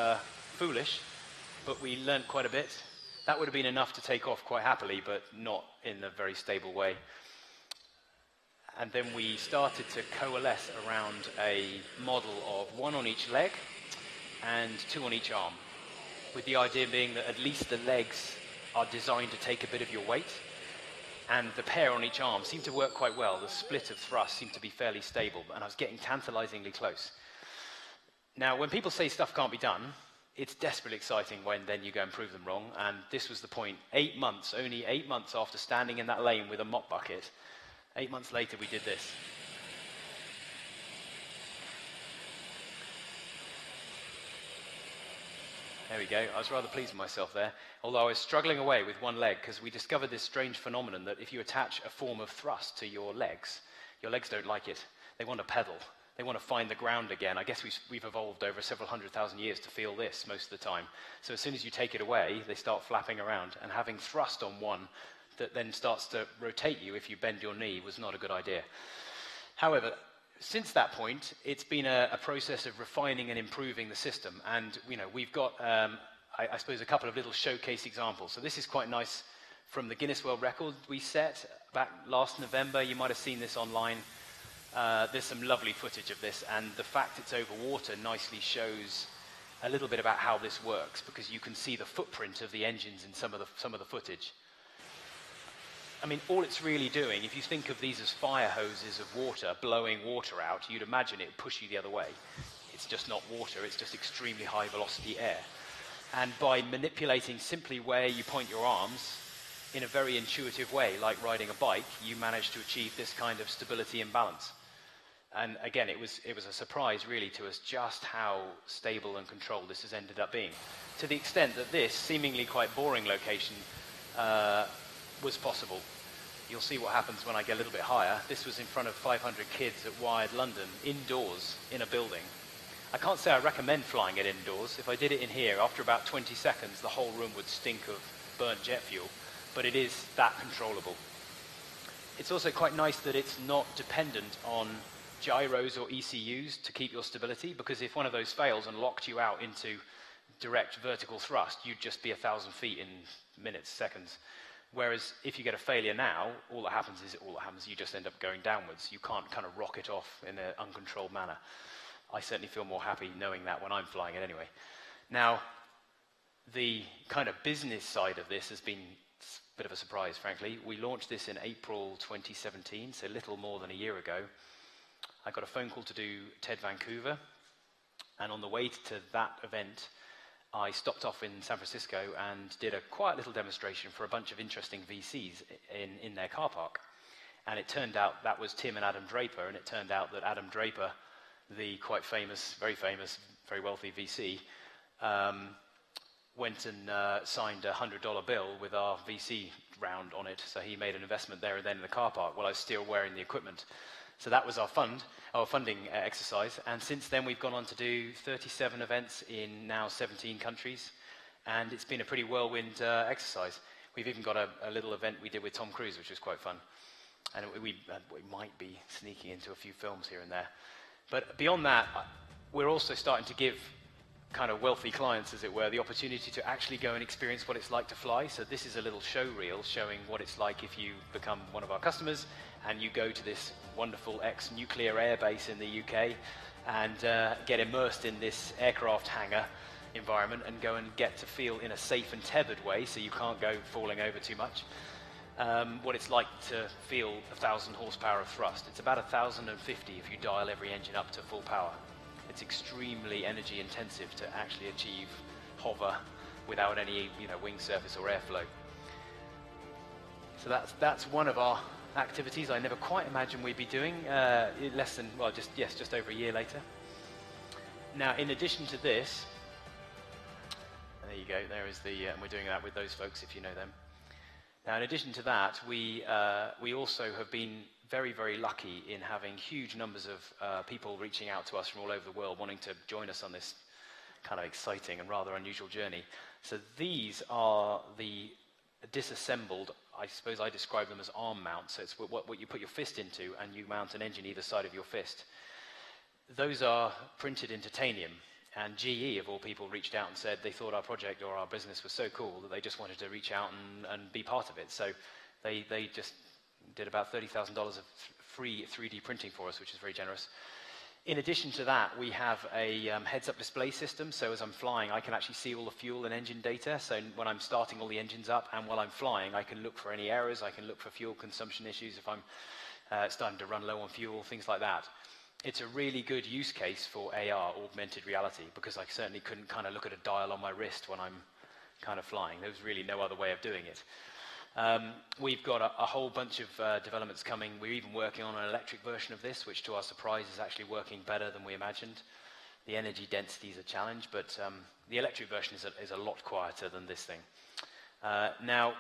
S14: foolish, but we learned quite a bit. That would have been enough to take off quite happily, but not in a very stable way. And then we started to coalesce around a model of 1 on each leg and 2 on each arm, with the idea being that at least the legs are designed to take a bit of your weight, and the pair on each arm seemed to work quite well. The split of thrust seemed to be fairly stable, and I was getting tantalizingly close. Now, when people say stuff can't be done, it's desperately exciting when then you go and prove them wrong, and this was the point. 8 months, only 8 months after standing in that lane with a mop bucket, 8 months later we did this. There we go. I was rather pleased with myself there, although I was struggling away with one leg because we discovered this strange phenomenon that if you attach a form of thrust to your legs don't like it. They want to pedal. They want to find the ground again. I guess we've evolved over several 100,000 years to feel this most of the time. So as soon as you take it away, they start flapping around, and having thrust on one that then starts to rotate you if you bend your knee was not a good idea. However, since that point, it's been a process of refining and improving the system. And we've got, I suppose, a couple of little showcase examples. So this is quite nice from the Guinness World Record we set back last November. You might have seen this online. There's some lovely footage of this, and the fact it's over water nicely shows a little bit about how this works, because you can see the footprint of the engines in some of the footage. I mean, all it's really doing, if you think of these as fire hoses of water blowing water out, you'd imagine it would push you the other way. It's just not water, it's just extremely high velocity air. And by manipulating simply where you point your arms in a very intuitive way, like riding a bike, you manage to achieve this kind of stability and balance. And again, it was a surprise really to us just how stable and controlled this has ended up being. To the extent that this seemingly quite boring location was possible. You'll see what happens when I get a little bit higher. This was in front of 500 kids at Wired London, indoors, in a building. I can't say I recommend flying it indoors. If I did it in here, after about 20 seconds, the whole room would stink of burnt jet fuel, but it is that controllable. It's also quite nice that it's not dependent on gyros or ECUs to keep your stability, because if one of those fails and locked you out into direct vertical thrust, you'd just be 1,000 feet in minutes, seconds. Whereas if you get a failure now, all that happens is you just end up going downwards. You can't kind of rocket off in an uncontrolled manner. I certainly feel more happy knowing that when I'm flying it anyway. Now, the kind of business side of this has been a bit of a surprise, frankly. We launched this in April 2017, so little more than a year ago. I got a phone call to do TED Vancouver, and on the way to that event, I stopped off in San Francisco and did a quiet little demonstration for a bunch of interesting VCs in their car park. And it turned out that was Tim and Adam Draper, and it turned out that Adam Draper, the quite famous, very wealthy VC, went and signed a $100 bill with our VC round on it. So he made an investment there and then in the car park while I was still wearing the equipment. So that was our funding exercise. And since then, we've gone on to do 37 events in now 17 countries. And it's been a pretty whirlwind exercise. We've even got a little event we did with Tom Cruise, which was quite fun. And we might be sneaking into a few films here and there. But beyond that, we're also starting to give kind of wealthy clients, as it were, the opportunity to actually go and experience what it's like to fly. So this is a little show reel showing what it's like if you become one of our customers and you go to this wonderful ex-nuclear airbase in the UK and get immersed in this aircraft hangar environment and go and get to feel in a safe and tethered way, so you can't go falling over too much, what it's like to feel 1,000 horsepower of thrust. It's about 1,050 if you dial every engine up to full power. It's extremely energy intensive to actually achieve hover without any wing surface or airflow. So that's one of our activities I never quite imagined we'd be doing just over a year later. Now, in addition to this, there you go, there is and we're doing that with those folks if you know them. Now, in addition to that, we also have been very, very lucky in having huge numbers of people reaching out to us from all over the world wanting to join us on this kind of exciting and rather unusual journey. So these are the disassembled, I suppose I describe them as arm mounts. So it's what you put your fist into and you mount an engine either side of your fist. Those are printed in titanium. And GE, of all people, reached out and said they thought our project or our business was so cool that they just wanted to reach out and be part of it. So they just did about $30,000 of free 3D printing for us, which is very generous. In addition to that, we have a heads-up display system. So as I'm flying, I can actually see all the fuel and engine data. So when I'm starting all the engines up and while I'm flying, I can look for any errors. I can look for fuel consumption issues if I'm starting to run low on fuel, things like that. It's a really good use case for AR, augmented reality, because I certainly couldn't kind of look at a dial on my wrist when I'm kind of flying. There was really no other way of doing it. We've got a whole bunch of developments coming. We're even working on an electric version of this, which to our surprise is actually working better than we imagined. The energy density is a challenge, but the electric version is a lot quieter than this thing. Now,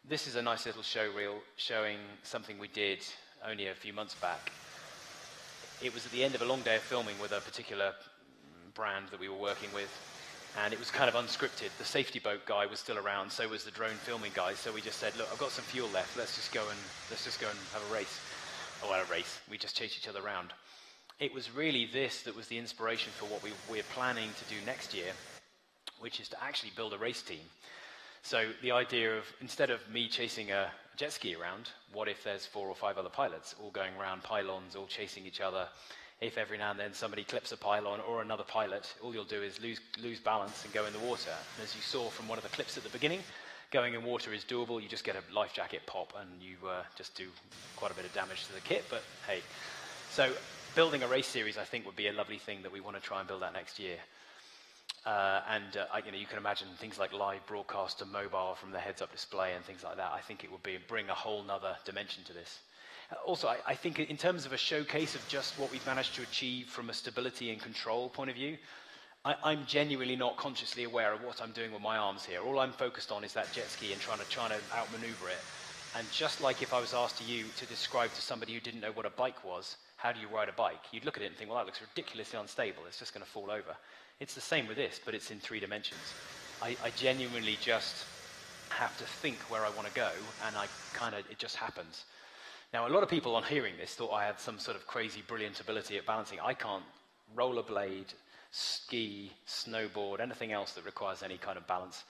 S14: this is a nice little show reel showing something we did only a few months back. It was at the end of a long day of filming with a particular brand that we were working with, and it was kind of unscripted. The safety boat guy was still around, so was the drone filming guy. So we just said, look, I've got some fuel left. Let's just go and have a race. Oh, well, a race. We just chased each other around. It was really this that was the inspiration for what we're planning to do next year, which is to actually build a race team. So the idea of, instead of me chasing a jet ski around, what if there's 4 or 5 other pilots all going around pylons, all chasing each other? If every now and then somebody clips a pylon or another pilot, all you'll do is lose balance and go in the water. And as you saw from one of the clips at the beginning, going in water is doable. You just get a life jacket pop and you just do quite a bit of damage to the kit, but hey. So building a race series, I think, would be a lovely thing that we want to try and build out next year. You can imagine things like live broadcast to mobile from the heads-up display and things like that. I think it would bring a whole nother dimension to this. Also, I think in terms of a showcase of just what we've managed to achieve from a stability and control point of view, I'm genuinely not consciously aware of what I'm doing with my arms here. All I'm focused on is that jet ski and trying to outmaneuver it. And just like if I was asked you to describe to somebody who didn't know what a bike was, how do you ride a bike? You'd look at it and think, well, that looks ridiculously unstable. It's just going to fall over. It's the same with this, but it's in 3 dimensions. I genuinely just have to think where I want to go, and it just happens. Now, a lot of people on hearing this thought I had some sort of crazy, brilliant ability at balancing. I can't rollerblade, ski, snowboard, anything else that requires any kind of balance.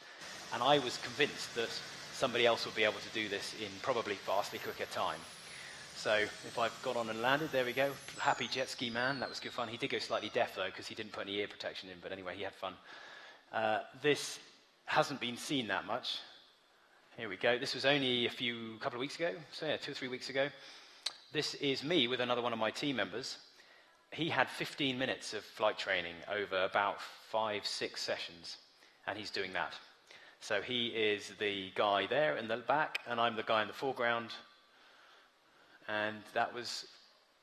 S14: And I was convinced that somebody else would be able to do this in probably vastly quicker time. So if I've got on and landed, there we go. Happy jet ski man, that was good fun. He did go slightly deaf though, because he didn't put any ear protection in, but anyway, he had fun. This hasn't been seen that much. Here we go. This was only a couple of weeks ago, so yeah, 2 or 3 weeks ago. This is me with another one of my team members. He had 15 minutes of flight training over about 5-6 sessions, and he's doing that. So he is the guy there in the back, and I'm the guy in the foreground. And that was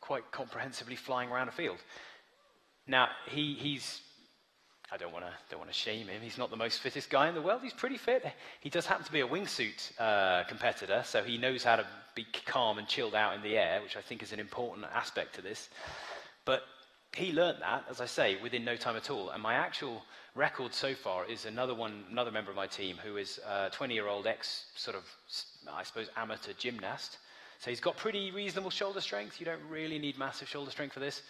S14: quite comprehensively flying around a field. Now, he's I don't want to shame him. He's not the most fittest guy in the world. He's pretty fit. He does happen to be a wingsuit competitor, so he knows how to be calm and chilled out in the air, which I think is an important aspect to this. But he learnt that, as I say, within no time at all. And my actual record so far is another member of my team who is a 20-year-old sort of, I suppose, amateur gymnast. So he's got pretty reasonable shoulder strength. You don't really need massive shoulder strength for this.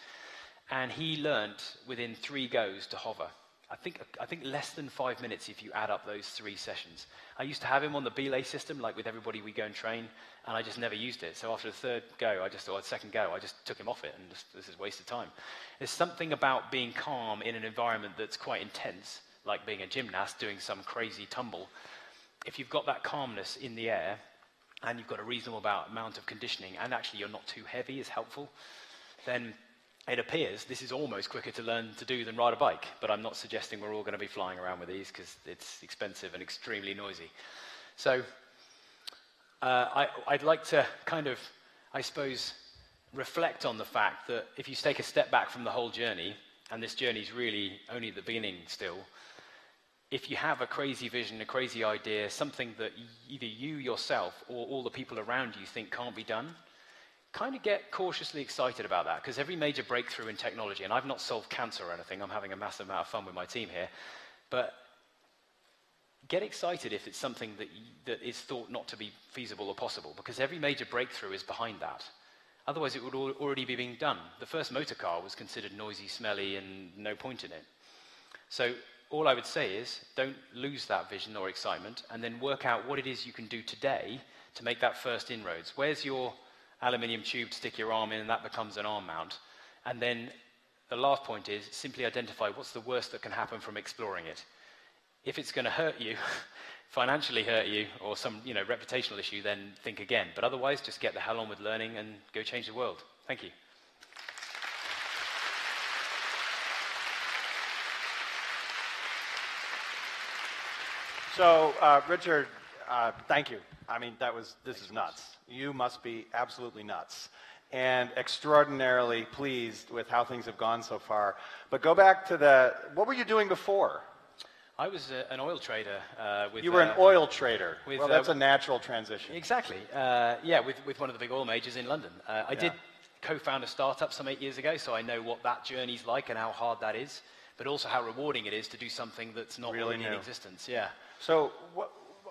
S14: And he learnt within 3 goes to hover. I think less than 5 minutes if you add up those 3 sessions. I used to have him on the belay system, like with everybody we go and train, and I just never used it. So after the 3rd go, second go, I just took him off it, and this is a waste of time. There's something about being calm in an environment that's quite intense, like being a gymnast doing some crazy tumble. If you've got that calmness in the air, and you've got a reasonable amount of conditioning, and actually you're not too heavy is helpful, then it appears this is almost quicker to learn to do than ride a bike, but I'm not suggesting we're all going to be flying around with these because it's expensive and extremely noisy. So I'd like to kind of, I suppose, reflect on the fact that if you take a step back from the whole journey, and this journey is really only at the beginning still, if you have a crazy vision, a crazy idea, something that either you yourself or all the people around you think can't be done, kind of get cautiously excited about that, because every major breakthrough in technology, and I've not solved cancer or anything, I'm having a massive amount of fun with my team here, but get excited if it's something that is thought not to be feasible or possible, because every major breakthrough is behind that. Otherwise it would already be being done. The first motor car was considered noisy, smelly, and no point in it. So all I would say is don't lose that vision or excitement, and then work out what it is you can do today to make that first inroads. Where's your aluminium tube to stick your arm in, and that becomes an arm mount. And then the last point is simply identify what's the worst that can happen from exploring it. If it's going to hurt you, financially hurt you, or some reputational issue, then think again. But otherwise, just get the hell on with learning and go change the world. Thank you.
S2: So, Richard, thank you. I mean, this is nuts. You must be absolutely nuts and extraordinarily pleased with how things have gone so far. But go back to what were you doing before?
S14: I was an oil trader.
S2: You were an oil trader. Well, that's a natural transition.
S14: Exactly. With one of the big oil majors in London. I did co-found a startup some 8 years ago, so I know what that journey's like and how hard that is, but also how rewarding it is to do something that's not really in existence. Yeah.
S2: So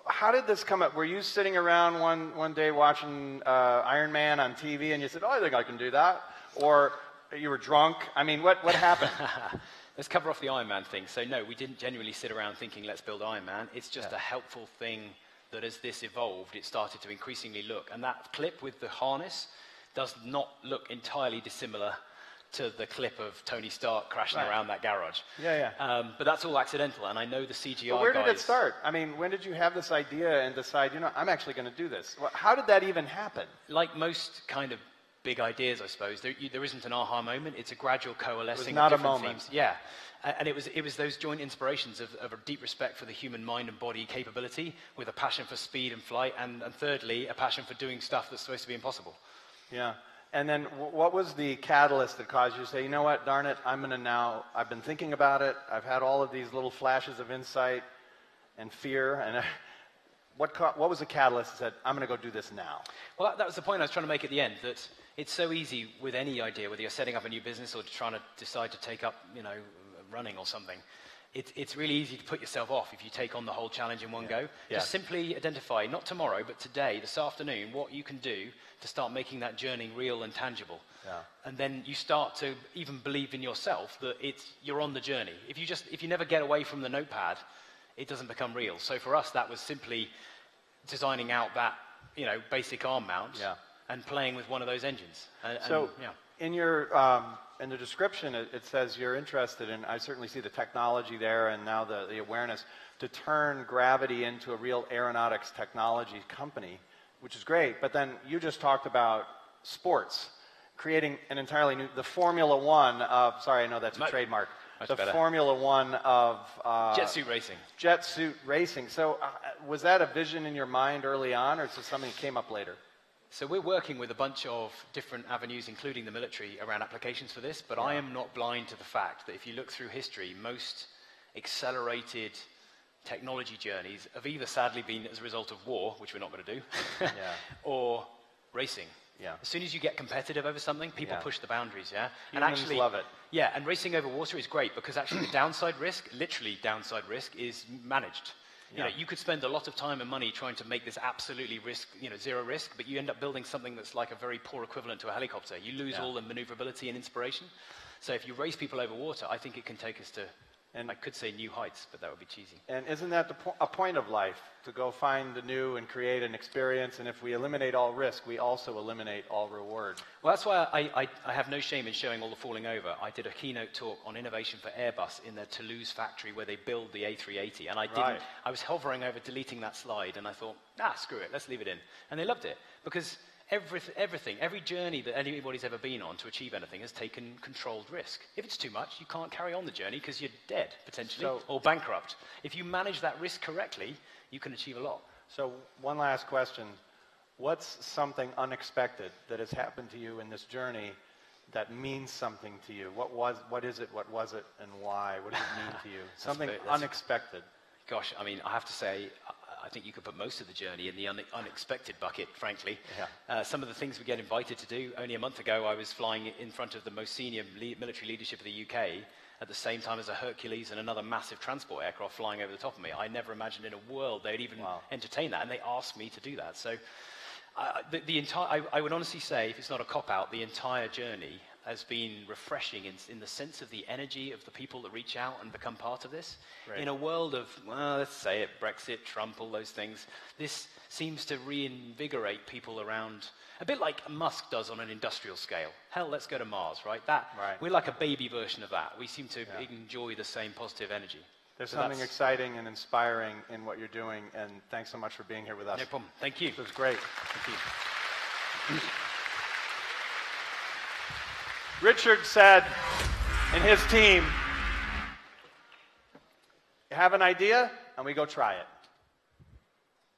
S2: how did this come up? Were you sitting around one day watching Iron Man on TV and you said, oh, I think I can do that? Or you were drunk? I mean, what happened?
S14: Let's cover off the Iron Man thing. So no, we didn't genuinely sit around thinking, let's build Iron Man. It's just a helpful thing that as this evolved, it started to increasingly look. And that clip with the harness does not look entirely dissimilar to the clip of Tony Stark crashing around that garage. But that's all accidental, and I know the CGI
S2: But where did it start? I mean, when did you have this idea and decide, I'm actually going to do this? How did that even happen?
S14: Like most kind of big ideas, I suppose, there isn't an aha moment. It's a gradual coalescing
S2: of different
S14: themes. It was not a moment.
S2: Themes.
S14: Yeah. And it was those joint inspirations of a deep respect for the human mind and body capability, with a passion for speed and flight, and thirdly, a passion for doing stuff that's supposed to be impossible.
S2: Yeah. And then what was the catalyst that caused you to say, you know what, darn it, I've been thinking about it, I've had all of these little flashes of insight and fear, and what was the catalyst that said, I'm going to go do this now?
S14: Well, that was the point I was trying to make at the end, that it's so easy with any idea, whether you're setting up a new business or trying to decide to take up, running or something. It's really easy to put yourself off if you take on the whole challenge in one go. Just simply identify, not tomorrow, but today, this afternoon, what you can do to start making that journey real and tangible. And then you start to even believe in yourself that you're on the journey. If you never get away from the notepad, it doesn't become real. So for us, that was simply designing out that basic arm mount and playing with one of those engines.
S2: In your in the description, it says you're interested in, I certainly see the technology there and now the awareness, to turn gravity into a real aeronautics technology company, which is great. But then you just talked about sports, creating an entirely new, the Formula One of, sorry, I know that's a trademark, the
S14: better.
S2: Formula One of...
S14: jet suit racing.
S2: Jet suit racing. So was that a vision in your mind early on, or is it something that came up later?
S14: So we're working with a bunch of different avenues, including the military, around applications for this, but I am not blind to the fact that if you look through history, most accelerated technology journeys have either sadly been as a result of war, which we're not going to do, or racing.
S2: Yeah.
S14: As soon as you get competitive over something, people push the boundaries, yeah?
S2: Humans
S14: and actually
S2: love it.
S14: Yeah, and racing over water is great because actually the downside risk, literally downside risk, is managed. You know, you could spend a lot of time and money trying to make this absolutely zero risk, but you end up building something that's like a very poor equivalent to a helicopter. You lose all the maneuverability and inspiration. So if you race people over water, I think it can take us to, and I could say new heights, but that would be cheesy.
S2: And isn't that a point of life, to go find the new and create an experience? And if we eliminate all risk, we also eliminate all reward.
S14: Well, that's why I have no shame in showing all the falling over. I did a keynote talk on innovation for Airbus in their Toulouse factory where they build the A380. And I was hovering over deleting that slide, and I thought, screw it, let's leave it in. And they loved it, because every journey that anybody's ever been on to achieve anything has taken controlled risk. If it's too much, you can't carry on the journey because you're dead, potentially, or bankrupt. If you manage that risk correctly, you can achieve a lot.
S2: So one last question. What's something unexpected that has happened to you in this journey that means something to you? What is it, what was it, and why? What does it mean to you? Something unexpected.
S14: Gosh, I mean, I have to say, I think you could put most of the journey in the unexpected bucket, frankly. Yeah. Some of the things we get invited to do. Only a month ago, I was flying in front of the most senior military leadership of the UK at the same time as a Hercules and another massive transport aircraft flying over the top of me. I never imagined in a world they'd even entertain that, and they asked me to do that. So I would honestly say, if it's not a cop-out, the entire journey has been refreshing in the sense of the energy of the people that reach out and become part of this. Right. In a world of, well, let's say it, Brexit, Trump, all those things, this seems to reinvigorate people around, a bit like Musk does on an industrial scale. Hell, let's go to Mars, right? We're like a baby version of that. We seem to enjoy the same positive energy.
S2: There's something exciting and inspiring in what you're doing, and thanks so much for being here with us.
S14: No problem. Thank you.
S2: It was great.
S14: Thank you.
S2: Richard said in his team, you have an idea, and we go try it.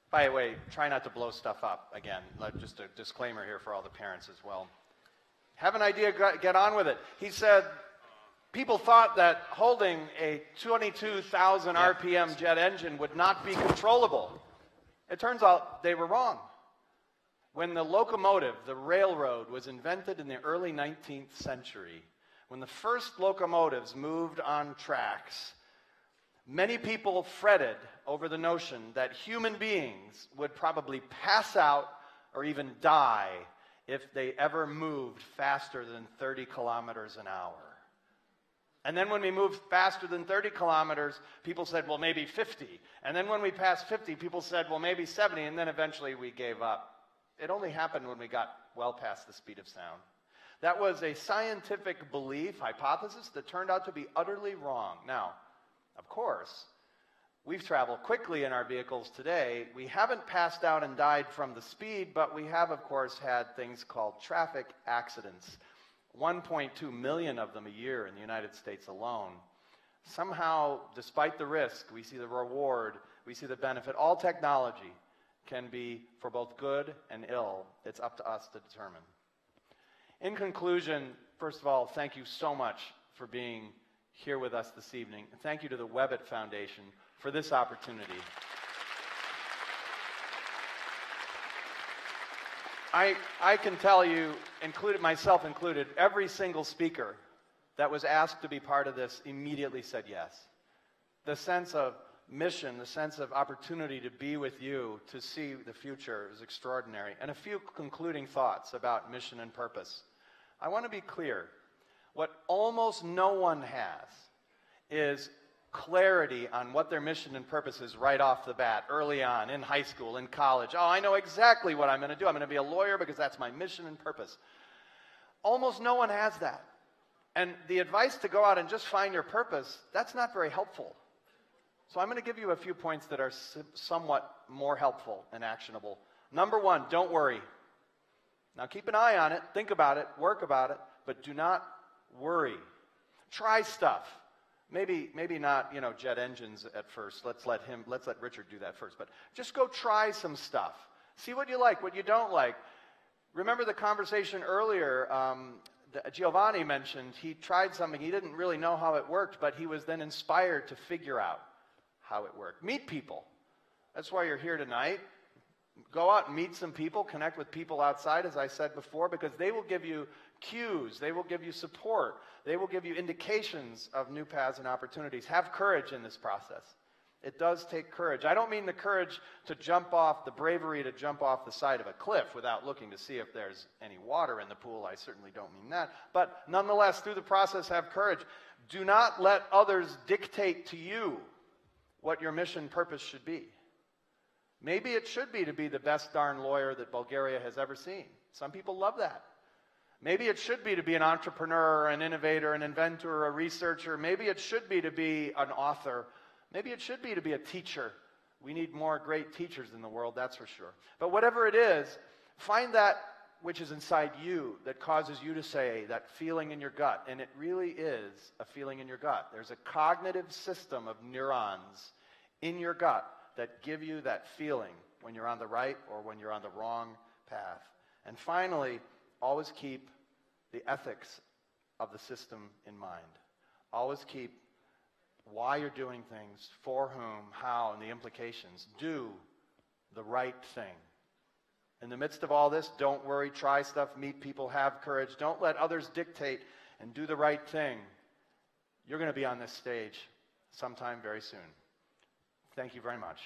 S2: By the way, try not to blow stuff up again. Just a disclaimer here for all the parents as well. Have an idea, get on with it. He said people thought that holding a 22,000 RPM jet engine would not be controllable. It turns out they were wrong. When the locomotive, the railroad, was invented in the early 19th century, when the first locomotives moved on tracks, many people fretted over the notion that human beings would probably pass out or even die if they ever moved faster than 30 kilometers an hour. And then when we moved faster than 30 kilometers, people said, well, maybe 50. And then when we passed 50, people said, well, maybe 70. And then eventually we gave up. It only happened when we got well past the speed of sound. That was a scientific belief, hypothesis, that turned out to be utterly wrong. Now, of course, we've traveled quickly in our vehicles today. We haven't passed out and died from the speed, but we have, of course, had things called traffic accidents. 1.2 million of them a year in the United States alone. Somehow, despite the risk, we see the reward, we see the benefit. All technology can be for both good and ill. It's up to us to determine. In conclusion, first of all, thank you so much for being here with us this evening. And thank you to the Webit Foundation for this opportunity. I can tell you, myself included, every single speaker that was asked to be part of this immediately said yes. The sense of mission, the sense of opportunity to be with you, to see the future is extraordinary. And a few concluding thoughts about mission and purpose. I want to be clear. What almost no one has is clarity on what their mission and purpose is right off the bat, early on, in high school, in college. Oh, I know exactly what I'm going to do. I'm going to be a lawyer because that's my mission and purpose. Almost no one has that. And the advice to go out and just find your purpose, that's not very helpful. So I'm going to give you a few points that are somewhat more helpful and actionable. Number one, don't worry. Now keep an eye on it, think about it, work about it, but do not worry. Try stuff. Maybe not, jet engines at first. Let's let Richard do that first. But just go try some stuff. See what you like, what you don't like. Remember the conversation earlier, Giovanni mentioned he tried something. He didn't really know how it worked, but he was then inspired to figure out how it worked. Meet people. That's why you're here tonight. Go out and meet some people, connect with people outside, as I said before, because they will give you cues, they will give you support, they will give you indications of new paths and opportunities. Have courage in this process. It does take courage. I don't mean the courage to jump off, the bravery to jump off the side of a cliff without looking to see if there's any water in the pool. I certainly don't mean that. But nonetheless, through the process, have courage. Do not let others dictate to you what your mission purpose should be. Maybe it should be to be the best darn lawyer that Bulgaria has ever seen. Some people love that. Maybe it should be to be an entrepreneur, an innovator, an inventor, a researcher. Maybe it should be to be an author. Maybe it should be to be a teacher. We need more great teachers in the world, that's for sure. But whatever it is, find that which is inside you that causes you to say, that feeling in your gut. And it really is a feeling in your gut. There's a cognitive system of neurons in your gut that give you that feeling when you're on the right or when you're on the wrong path. And finally, always keep the ethics of the system in mind. Always keep why you're doing things, for whom, how, and the implications. Do the right thing. In the midst of all this, don't worry, try stuff, meet people, have courage. Don't let others dictate, and do the right thing. You're going to be on this stage sometime very soon. Thank you very much.